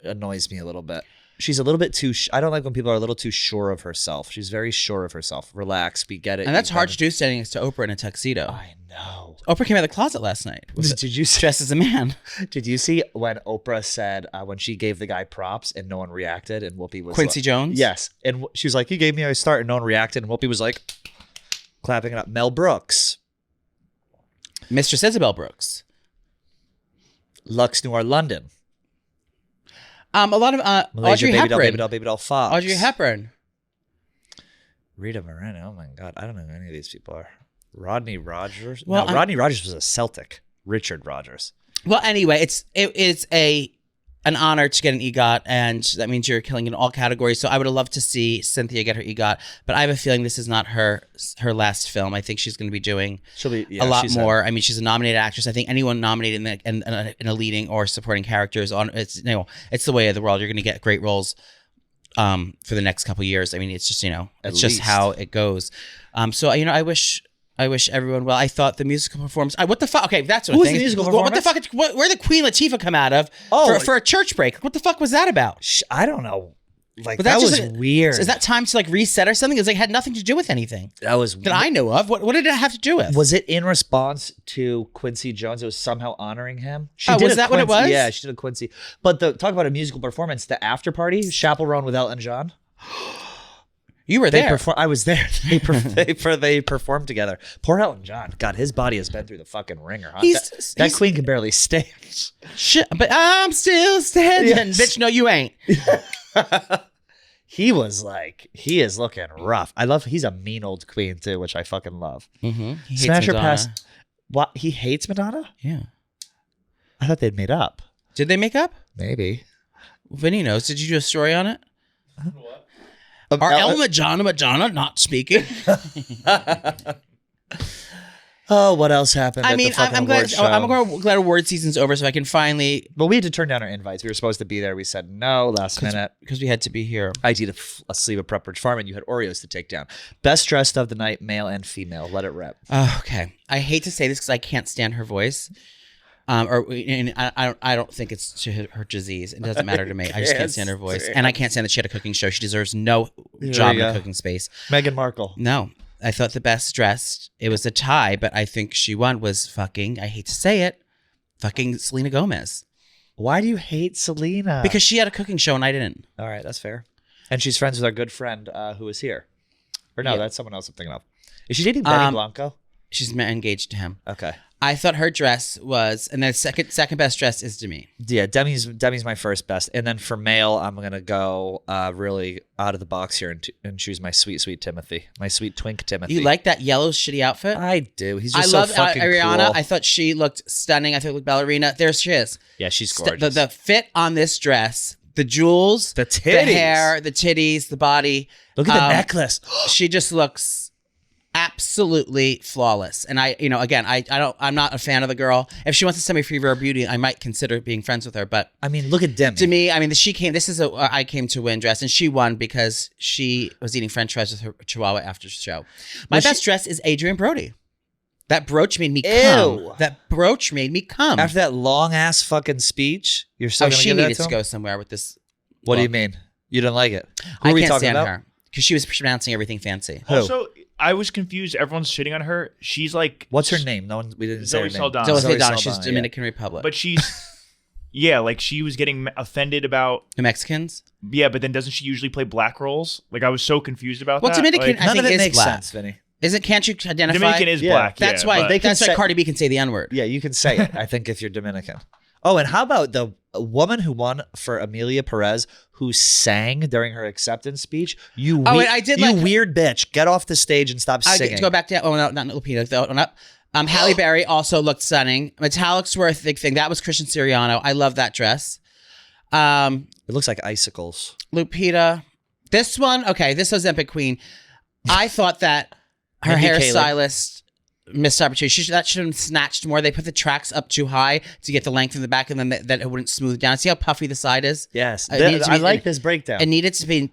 annoys me a little bit. She's a little bit too. I don't like when people are a little too sure of herself. She's very sure of herself. Relax, we get it. And that's hard to do standing next to Oprah in a tuxedo. I know. Oprah came out of the closet last night. Did you see, dressed as a man? Did you see when Oprah said when she gave the guy props and no one reacted and Whoopi was Quincy Jones? Yes, and she was like, "He gave me a start and no one reacted," and Whoopi was like, clapping it up. Mel Brooks, Mistress Isabel Brooks, Lux Noir London. A lot of Malaysia, Audrey Hepburn. Baby Doll Fox. Audrey Hepburn. Rita Moreno. Oh my God, I don't know who any of these people are. Rodney Rogers. Well, no, Rodney Rogers was a Celtic. Richard Rogers. Well, anyway, it is an honor to get an EGOT, and that means you're killing in all categories. So I would have loved to see Cynthia get her EGOT, but I have a feeling this is not her last film. I think she's going to be doing a lot more. I mean, she's a nominated actress. I think anyone nominated in a leading or supporting character is on. It's the way of the world. You're going to get great roles for the next couple of years. I mean, it's just it's just how it goes. So I wish I wish everyone well. I thought the musical performance. What the fuck? Okay, that's what Who I was think. the musical What the performance? fuck? Where did Queen Latifah come out of for a church break? What the fuck was that about? I don't know. Like, But that that's was just weird. Is that time to like reset or something? It had nothing to do with anything That was that I know of. What did it have to do with? Was it in response to Quincy Jones? It was somehow honoring him. Was that what it was? Yeah, she did a Quincy. But talk about a musical performance. The after party, Chaperone with Elton John. You were there. I was there. They performed together. Poor Elton John. God, his body has been through the fucking ringer. Huh? That queen can barely stand. Shit, but I'm still standing. Yes. Bitch, no, you ain't. He is looking rough. He's a mean old queen too, which I fucking love. Mm-hmm. Smash her pass. What? He hates Madonna? Yeah. I thought they'd made up. Did they make up? Maybe. Vinny knows. Did you do a story on it? What? Are El Madonna not speaking? Oh, what else happened? I mean, I'm glad award season's over, so I can finally. But we had to turn down our invites. We were supposed to be there. We said no last minute because we had to be here. I did a sleeve of Pepperidge Farm, and you had Oreos to take down. Best dressed of the night, male and female. Let it rip. Okay, I hate to say this because I can't stand her voice. I don't think it's to her disease. It doesn't matter to me. I just can't stand her voice, and I can't stand that she had a cooking show. She deserves no job in a cooking space. Meghan Markle. No. I thought the best dressed, it was a tie, but I think she won was fucking, I hate to say it, fucking Selena Gomez. Why do you hate Selena? Because she had a cooking show and I didn't. All right, that's fair. And she's friends with our good friend who was here. Or no, that's someone else I'm thinking of. Is she dating Benny Blanco? She's engaged to him. Okay. I thought her dress was, and then second best dress is Demi. Yeah, Demi's my first best, and then for male, I'm gonna go really out of the box here and choose my sweet Timothy, my sweet twink Timothy. You like that yellow shitty outfit? I do. He's just I love so fucking Ariana. cool. I thought she looked stunning. I thought looked ballerina. There she is. Yeah, she's gorgeous. The fit on this dress, the jewels, the titties, the hair, the titties, the body. Look at the necklace. She just looks absolutely flawless. And I'm not a fan of the girl. If she wants to send me free Rare Beauty, I might consider being friends with her. But I mean, look at Demi. To me, I mean, this is a I came to win dress, and she won because she was eating French fries with her Chihuahua after the show. My best dress is Adrian Brody. That brooch made me come. Ew. That brooch made me come. After that long ass fucking speech, you're still gonna she give that needed to to him? go somewhere with this. What do you mean? You didn't like it? Who I are we can't talking stand about? her because she was pronouncing everything fancy. Who? Also, I was confused. Everyone's shitting on her. She's like, What's her name? We didn't say her Zoe name. Saldana. Zoe Zoe Saldana. She's Saldana, Dominican Republic. But she's, yeah, like she was getting offended about the Mexicans. Yeah, but then doesn't she usually play black roles? Like I was so confused about Well, that. Dominican, Like, I None think of it is makes black. sense, Vinny. Can't you identify? Dominican is Yeah. black. That's yeah, why. but- That's why say- Cardi B can say the N-word. Yeah, you can say it. I think if you're Dominican. Oh, and how about the woman who won for Amelia Perez, who sang during her acceptance speech? You weird bitch. Get off the stage and stop singing. To go back to not Lupita. Halle Berry also looked stunning. Metallics were a big thing. That was Christian Siriano. I love that dress. It looks like icicles. Lupita. This one, okay, this Ozempic queen. I thought that her Mindy hairstylist missed opportunity. That should have snatched more. They put the tracks up too high to get the length in the back, and then that it wouldn't smooth down. See how puffy the side is? Yes. I like this breakdown. It needed to be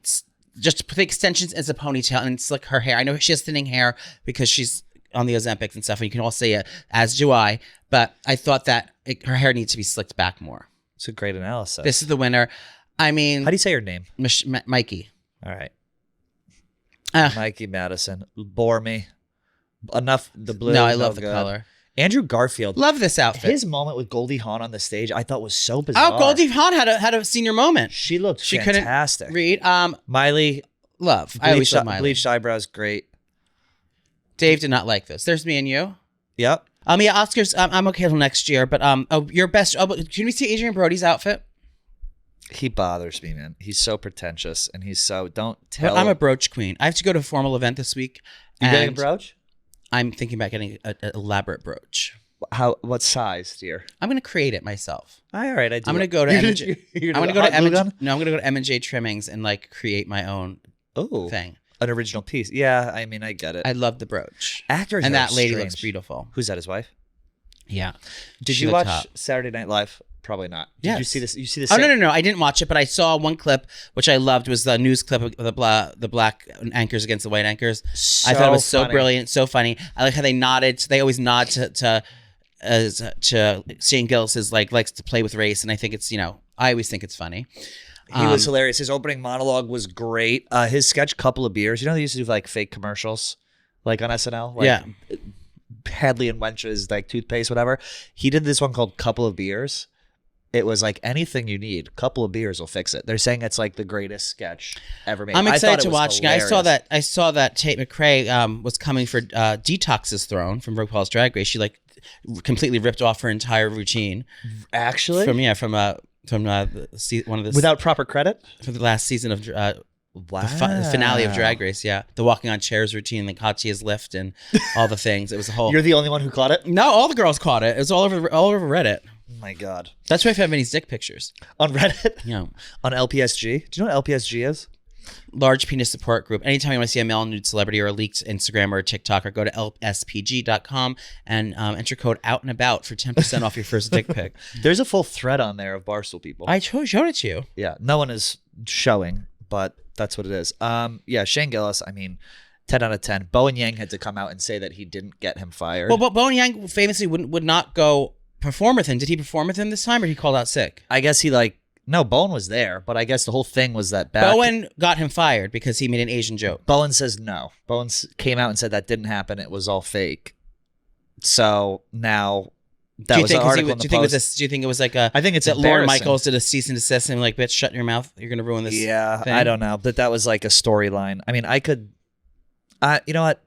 just to put the extensions as a ponytail and slick her hair. I know she has thinning hair because she's on the Ozempic and stuff, and you can all see it, as do I. But I thought that her hair needs to be slicked back more. It's a great analysis. This is the winner. I mean, how do you say your name? Mikey. All right. Mikey Madison. Bore me. Enough the blue. No, I love the color. Andrew Garfield. Love this outfit. His moment with Goldie Hawn on the stage, I thought was so bizarre. Oh, Goldie Hawn had a senior moment. She looked she fantastic. Couldn't read. Miley. Love. I always love Miley. Bleached eyebrows, great. Dave did not like this. There's me and you. Yep. Yeah, Oscars. I'm okay till next year, but your best. Can we see Adrian Brody's outfit? He bothers me, man. He's so pretentious, and he's so don't tell. But I'm a brooch queen. I have to go to a formal event this week. You getting a brooch? I'm thinking about getting an elaborate brooch. What size, dear? I'm going to create it myself. All right, I do. I'm going to go to M&J. I'm going to go to M&J. No, I'm going to go to M&J Trimmings and like create my own thing. An original piece. Yeah, I mean, I get it. I love the brooch. Actors and are that lady strange. looks beautiful. Who's that? His wife? Yeah. Did you watch Saturday Night Live? Probably not. Yes. Did you see this? You see this? Oh no! I didn't watch it, but I saw one clip which I loved. Was the news clip of the black anchors against the white anchors. I thought it was so brilliant, so funny. I like how they nodded. They always nod to Shane Gillis is likes to play with race, and I think it's I always think it's funny. He was hilarious. His opening monologue was great. His sketch, Couple of Beers. They used to do like fake commercials, like on SNL. Like, yeah. Hadley and Wench's like toothpaste, whatever. He did this one called Couple of Beers. It was like anything you need, couple of beers will fix it. They're saying it's like the greatest sketch ever made. I'm excited to watch it. I saw that Tate McRae was coming for Detox's Throne from RuPaul's Drag Race. She like completely ripped off her entire routine. Actually, from one of the without proper credit for the last season of wow. the finale of Drag Race. Yeah, the walking on chairs routine, the Katya's lift, and all the things. It was a whole. You're the only one who caught it? No, all the girls caught it. It was all over Reddit. Oh my God. That's why I found many dick pictures. On Reddit? Yeah. On LPSG? Do you know what LPSG is? Large Penis Support Group. Anytime you want to see a male nude celebrity or a leaked Instagram or a TikTok, or go to lspg.com and enter code out and about for 10% off your first dick pic. There's a full thread on there of Barstool people. I showed it to you. Yeah. No one is showing, but that's what it is. Yeah, Shane Gillis, 10 out of 10. Bowen Yang had to come out and say that he didn't get him fired. Well, but Bowen Yang famously would not go perform with him. Did he perform with him this time, or he called out sick? I guess no, Bowen was there, but I guess the whole thing was that Bowen got him fired because he made an Asian joke. Bowen says no. Bowen came out and said that didn't happen. It was all fake. So now that was an article in the Post. Do you think it was like a? I think it's that Lorne Michaels did a cease and desist and like, bitch, shut your mouth. You're gonna ruin this. Yeah, thing. I don't know, but that was like a storyline. You know what?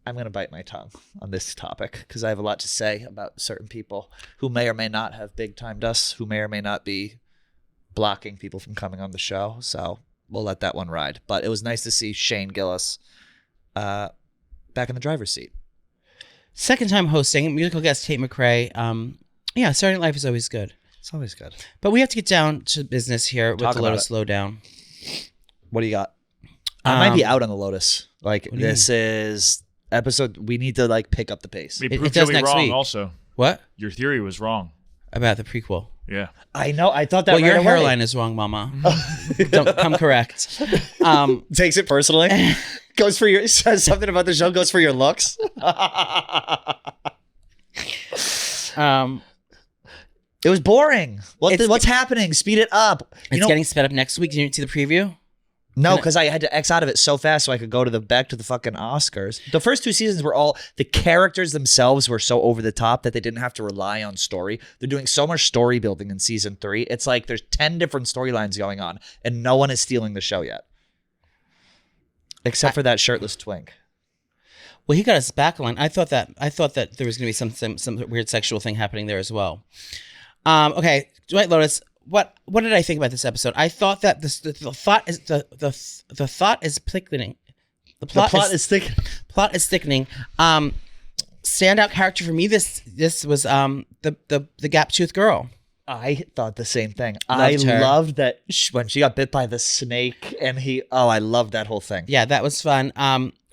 I'm going to bite my tongue on this topic because I have a lot to say about certain people who may or may not have big timed us, who may or may not be blocking people from coming on the show. So we'll let that one ride. But it was nice to see Shane Gillis back in the driver's seat. Second time hosting, musical guest Tate McRae. Yeah, Saturday Night Live is always good. It's always good. But we have to get down to business here with the Lotus Lowdown. What do you got? I might be out on the Lotus. This is episode. We need to pick up the pace. It does next week. Also, what? Your theory was wrong about the prequel. Yeah, I know. I thought that. Well, your hairline is wrong, Mama. Don't come correct. Takes it personally. Says something about the show. Goes for your looks. It was boring. What's happening? Speed it up. It's getting sped up next week. Did you see the preview? No, because I had to X out of it so fast so I could go back to the fucking Oscars. The first two seasons were the characters themselves were so over the top that they didn't have to rely on story. They're doing so much story building in season 3. It's like there's 10 different storylines going on and no one is stealing the show yet. Except for that shirtless twink. Well, he got his backline. I thought that there was going to be some weird sexual thing happening there as well. Okay, Dwight Lotus. What did I think about this episode? I thought that the thought is the thought is thickening. The plot is thickening. Standout character for me this was the gap tooth girl. I thought the same thing. I loved that when she got bit by the snake and I loved that whole thing. Yeah, that was fun.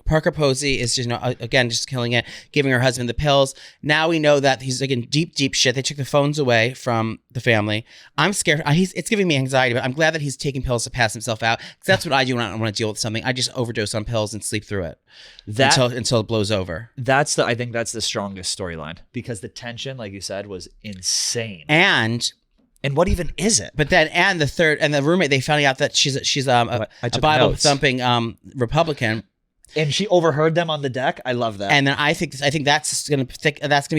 Parker Posey is just, again, just killing it, giving her husband the pills. Now we know that he's like in deep shit. They took the phones away from the family. I'm scared. It's giving me anxiety, but I'm glad that he's taking pills to pass himself out. Because that's what I do when I want to deal with something. I just overdose on pills and sleep through it until it blows over. I think that's the strongest storyline because the tension, like you said, was insane. And what even is it? But then, and the third, and the roommate, they found out that she's a Bible thumping Republican. And she overheard them on the deck. I love that. And then I think that's gonna be a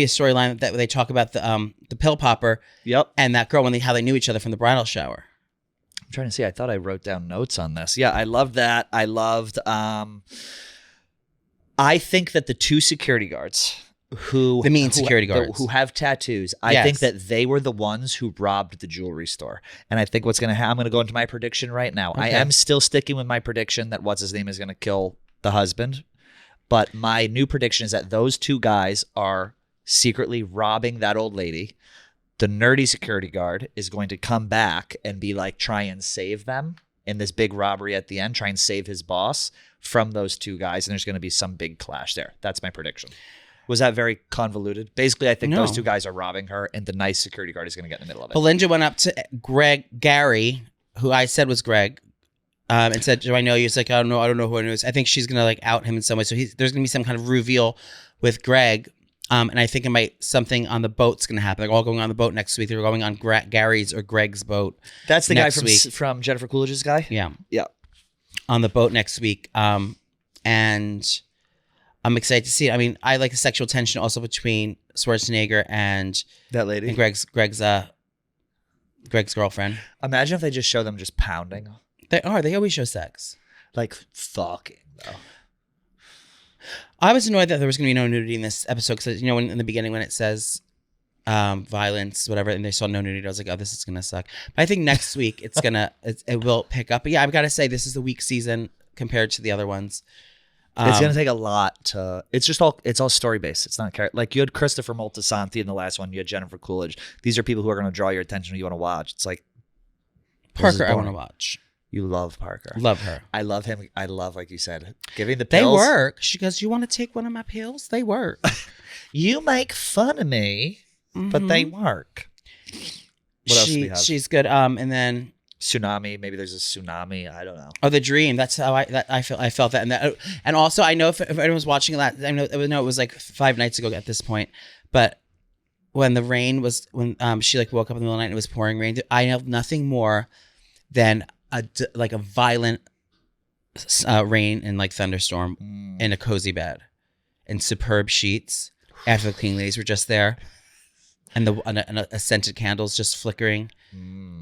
storyline that they talk about the pill popper. Yep. And that girl how they knew each other from the bridal shower. I'm trying to see. I thought I wrote down notes on this. Yeah, I love that. I loved. I think that the two security guards who have tattoos. I think that they were the ones who robbed the jewelry store. And I think what's gonna happen. I'm gonna go into my prediction right now. Okay. I am still sticking with my prediction that what's his name is gonna kill the husband, but my new prediction is that those two guys are secretly robbing that old lady. The nerdy security guard is going to come back and be try and save them in this big robbery at the end, try and save his boss from those two guys, and there's going to be some big clash there. That's my prediction. Was that very convoluted? Basically, I think No. those two guys are robbing her, and the nice security guard is going to get in the middle of it. Belinda went up to Gary, who I said was Greg, and said, "Do I know you?" He's like, "I don't know who it is." I think she's gonna like out him in some way. So there's gonna be some kind of reveal with Greg, and I think something on the boat's gonna happen. They're all going on the boat next week. They're going on Gary's or Greg's boat. That's the guy from Jennifer Coolidge's guy. Yeah, yeah, on the boat next week. And I'm excited to see it. I mean, I like the sexual tension also between Schwarzenegger and that lady, and Greg's girlfriend. Imagine if they just show them just pounding. They always show sex. Like fucking though. I was annoyed that there was going to be no nudity in this episode because, you know, in the beginning when it says violence, whatever, and they saw no nudity, I was like, oh, this is going to suck. But I think next week it will pick up. But yeah, I've got to say this is the weak season compared to the other ones. It's going to take a lot to. It's all story based. It's not like you had Christopher Moltisanti in the last one. You had Jennifer Coolidge. These are people who are going to draw your attention. You want to watch. It's like Parker. I want to watch. You love Parker. Love her. I love him. I love, like you said, giving the pills. They work. She goes, "You want to take one of my pills? They work." You make fun of me, but they work. What else do we have? She's good. And then. Tsunami. Maybe there's a tsunami. I don't know. Oh, the dream. That's how I felt that, and also I know if anyone's watching that, I know it was like 5 nights ago at this point, but when the rain was she like woke up in the middle of the night and it was pouring rain. I know nothing more than a violent rain and like thunderstorm in a cozy bed and superb sheets after the cleaning ladies were just there, and a scented candles just flickering.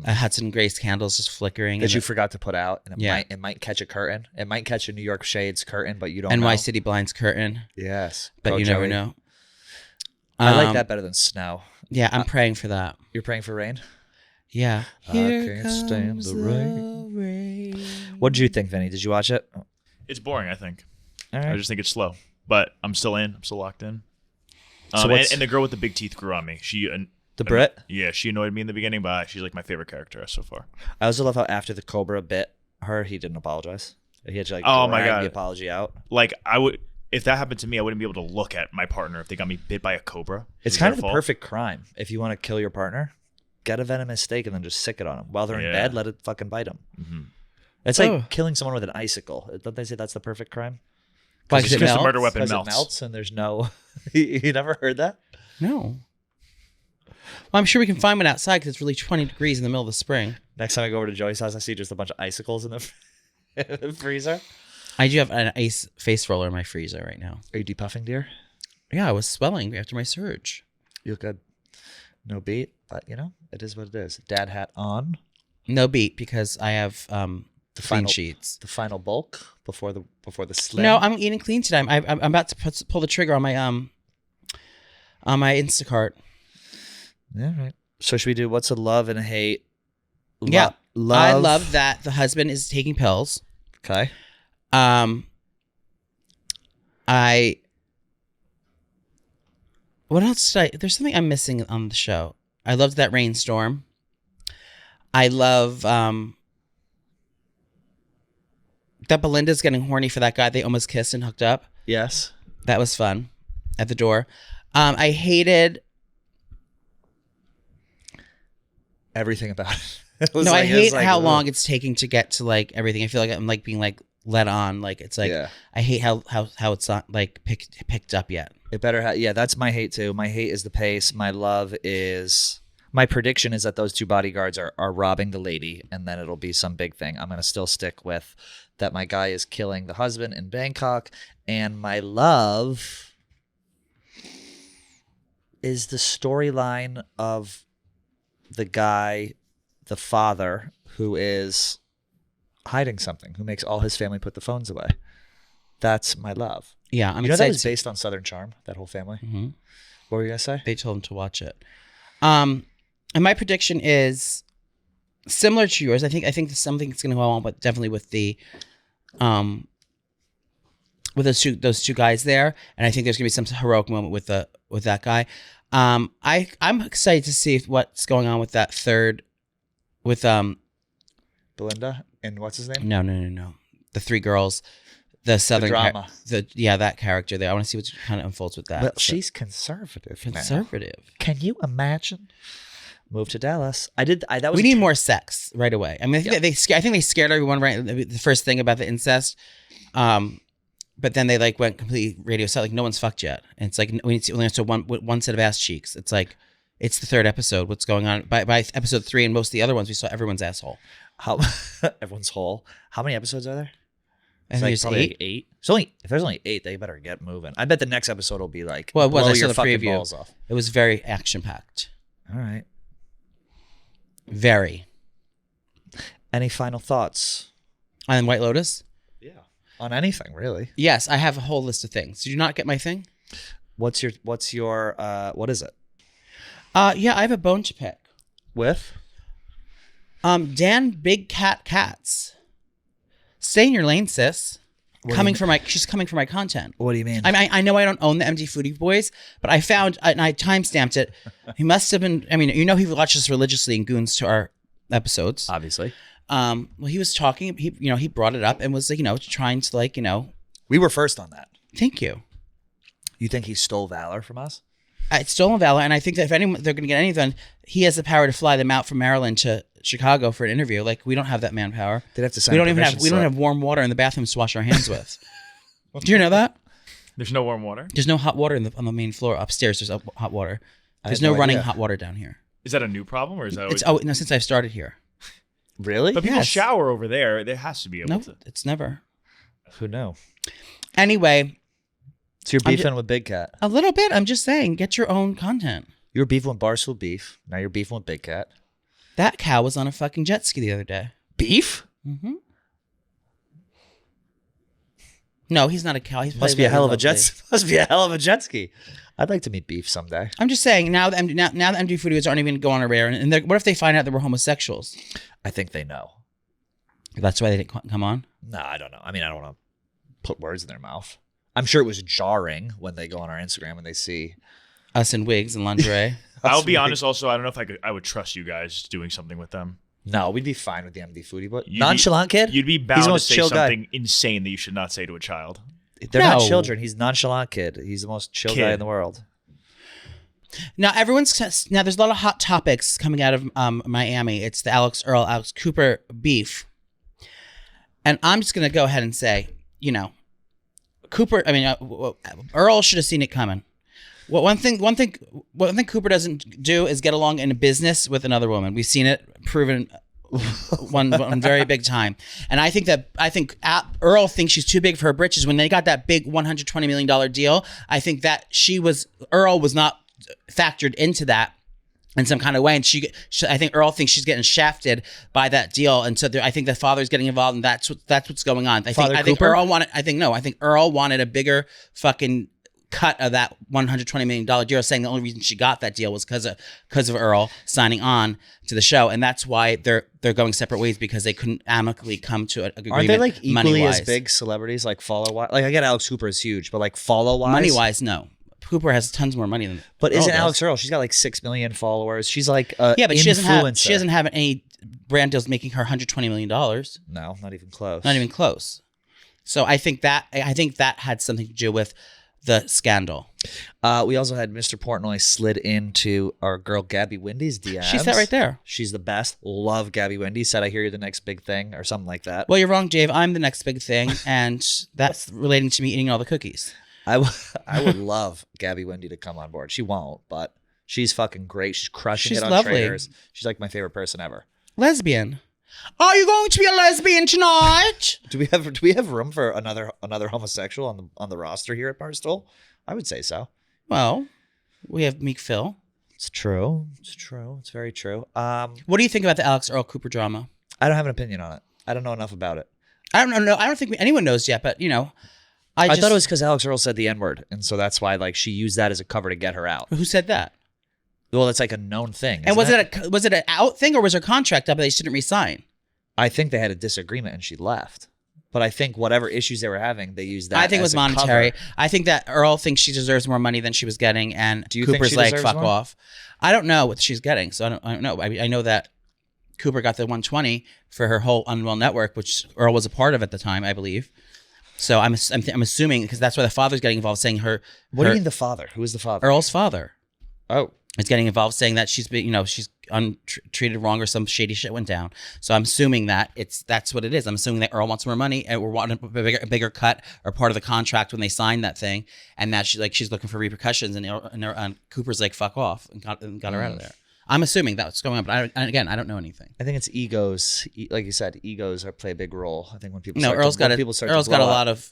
A Hudson Grace candles just flickering that you forgot to put out, and it might catch a curtain. It might catch a New York Shades curtain, but you don't. NY City Blinds curtain. Yes, but you never know. I like that better than snow. Yeah, I'm praying for that. You're praying for rain. Yeah. Here I can't stand the rain. What did you think, Vinny? Did you watch it? It's boring. I think. All right. I just think it's slow, but I'm still in. I'm still locked in. So and the girl with the big teeth grew on me. The Brit? Yeah, she annoyed me in the beginning, but she's like my favorite character so far. I also love how after the Cobra bit her, he didn't apologize. He had to my God, the apology out. Like if that happened to me, I wouldn't be able to look at my partner if they got me bit by a cobra. It's kind of the perfect crime. If you want to kill your partner, get a venomous snake and then just sick it on them. While they're in bed, let it fucking bite them. Mm-hmm. It's like killing someone with an icicle. Don't they say that's the perfect crime? Because the murder weapon melts. It melts and there's no... You never heard that? No. Well, I'm sure we can find one outside because it's really 20 degrees in the middle of the spring. Next time I go over to Joey's house, I see just a bunch of icicles in the freezer. I do have an ice face roller in my freezer right now. Are you depuffing, dear? Yeah, I was swelling after my surge. You look good. No beat, but it is what it is. Dad hat on. No beat because I have clean sheets. The final bulk before the slim. No, I'm eating clean today. I'm about to pull the trigger on my Instacart. Yeah, right. So should we do what's a love and a hate? Yeah. I love that the husband is taking pills. Okay. What else there's something I'm missing on the show. I loved that rainstorm. I love that Belinda's getting horny for that guy they almost kissed and hooked up. Yes. That was fun at the door. I hated everything about it. I hate how long it's taking to get to like everything. I feel like I'm like being like led on. Like it's like I hate how it's not like picked up yet. It better that's my hate too. My hate is the pace. My love is my prediction is that those two bodyguards are robbing the lady, and then it'll be some big thing. I'm gonna still stick with that. My guy is killing the husband in Bangkok, and my love is the storyline of the guy, the father, who is hiding something, who makes all his family put the phones away. That's my love. Yeah, I'm that was based on Southern Charm, that whole family? Mm-hmm. What were you going to say? They told him to watch it. And my prediction is similar to yours. I think something's going to go on, but definitely with the with those two guys there, and I think there's going to be some heroic moment with that guy. I'm excited to see what's going on with that third, with Belinda and what's his name? No. The three girls, the Southern drama. That character there. I want to see what kind of unfolds with that. Well, she's conservative. Conservative. Now. Can you imagine? Move to Dallas. We need more sex right away. I mean, I think they scared everyone right. The first thing about the incest, but then they like went completely radio silent. Like no one's fucked yet. And it's like we only saw one set of ass cheeks. It's like it's the third episode. What's going on? By episode 3 and most of the other ones, we saw everyone's asshole. Everyone's hole. How many episodes are there? I think there's 8. 8. If there's only 8, they better get moving. I bet the next episode will be like blow your fucking balls off. It was very action packed. All right. Very. Any final thoughts on White Lotus? Yeah. On anything, really? Yes, I have a whole list of things. Did you not get my thing? What's your what is it? Yeah, I have a bone to pick. With? Dan Big Cat Cats. Stay in your lane, sis. She's coming for my content. What do you mean? I know I don't own the MD Foodie Boyz, but I found, and I timestamped it. He must have been, he watches religiously and goons to our episodes. Obviously. Well, he was talking, he brought it up and was like, trying to We were first on that. Thank you. You think he stole valor from us? It's stolen valor, and I think that if they're going to get anything, he has the power to fly them out from Maryland to Chicago for an interview. Like we don't have that manpower. They'd have to sign we don't have warm water in the bathrooms to wash our hands with. Do you know that? There's no warm water. There's no hot water on the main floor upstairs. There's hot water. There's no running hot water down here. Is that a new problem or is that? Since I've started here. Really? But people shower over there. There has to be able to. It's never. Who knows? Anyway. So you're beefing with Big Cat? A little bit. I'm just saying, get your own content. You were beefing with Barstool Beef. Now you're beefing with Big Cat. That cow was on a fucking jet ski the other day. Beef? Mm-hmm. No, he's not a cow. Must be a hell of a jet ski. I'd like to meet Beef someday. I'm just saying, now the MD Foodies aren't even going to go on a radar. And what if they find out that we're homosexuals? I think they know. That's why they didn't come on? No, I don't know. I don't want to put words in their mouth. I'm sure it was jarring when they go on our Instagram and they see us in wigs and lingerie. I'll be honest. Also, I don't know if I would trust you guys doing something with them. No, we'd be fine with the MD Foodie Boyz. Nonchalant kid. You'd be bound to say something insane that you should not say to a child. They're not children. He's nonchalant kid. He's the most chill guy in the world. Now there's a lot of hot topics coming out of Miami. It's the Alix Earle, Alex Cooper beef, and I'm just gonna go ahead and say, Cooper. Earle should have seen it coming. One thing Cooper doesn't do is get along in a business with another woman. We've seen it proven one very big time. And I think Earle thinks she's too big for her britches. When they got that big $120 million deal, I think that Earle was not factored into that in some kind of way. And I think Earle thinks she's getting shafted by that deal. And so I think the father's getting involved, and that's what's going on. I think Earle wanted a bigger fucking cut of that $120 million deal, saying the only reason she got that deal was because of Earle signing on to the show, and that's why they're going separate ways, because they couldn't amicably come to an agreement. Aren't they like equally as big celebrities, like follow-wise? Like I get Alex Cooper is huge, but like follow-wise, money-wise, no. Cooper has tons more money than. But isn't Alix Earle? She's got like 6 million followers. She's like but she doesn't have any brand deals making her $120 million. No, not even close. Not even close. So I think that had something to do with the scandal. We also had Mr. Portnoy slid into our girl Gabby Wendy's DMs. She sat right there. She's the best. Love Gabby Wendy. Said, I hear you're the next big thing or something like that. Well, you're wrong, Dave. I'm the next big thing, and that's relating to me eating all the cookies. I would love Gabby Wendy to come on board. She won't, but she's fucking great. She's crushing it on lovely. Traitors. She's like my favorite person ever. Lesbian. Are you going to be a lesbian tonight? Do we have room for another homosexual on the roster here at Barstool? I would say so. Well, we have Meek Phil. It's true. It's very true. What do you think about the Alix Earle Cooper drama? I don't have an opinion on it. I don't know enough about it. I don't know. I don't think anyone knows yet, but I thought it was because Alix Earle said the N-word, and so that's why like she used that as a cover to get her out. Who said that? Well, it's like a known thing. And was it an out thing, or was her contract up that they shouldn't resign? I think they had a disagreement and she left. But I think whatever issues they were having, they used that. I think it was monetary. Cover. I think that Earle thinks she deserves more money than she was getting, and Cooper's think like, "Fuck off." I don't know what she's getting, so I don't know. I know that Cooper got the 120 for her whole Unwell Network, which Earle was a part of at the time, I believe. So I'm assuming, because that's why the father's getting involved, saying What do you mean the father? Who is the father? Earl's father. Oh. Is getting involved, saying that she's been, she's treated wrong or some shady shit went down. So I'm assuming that that's what it is. I'm assuming that Earle wants more money and we're wanting a bigger cut or part of the contract when they signed that thing, and that she's looking for repercussions, and Cooper's like, fuck off, and got her out of there. I'm assuming that's what's going on, but I don't know anything. I think it's egos, like you said, egos play a big role. I think when people Earl's got a lot of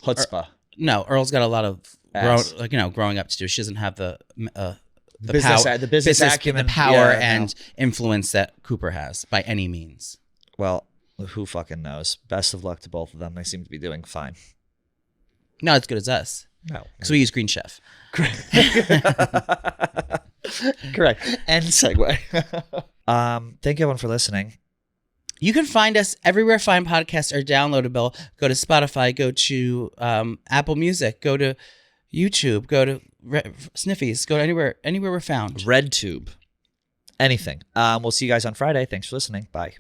chutzpah. Earl's got a lot of growing up to do. She doesn't have the business acumen, the power and influence that Cooper has by any means. Well, who fucking knows? Best of luck to both of them. They seem to be doing fine. Not as good as us. No, because we use Green Chef. Correct. End segue. Thank you everyone for listening. You can find us everywhere fine podcasts are downloadable. Go to Spotify, go to Apple Music, go to YouTube, go to Sniffies, go to anywhere we're found. RedTube. Anything. We'll see you guys on Friday. Thanks for listening. Bye.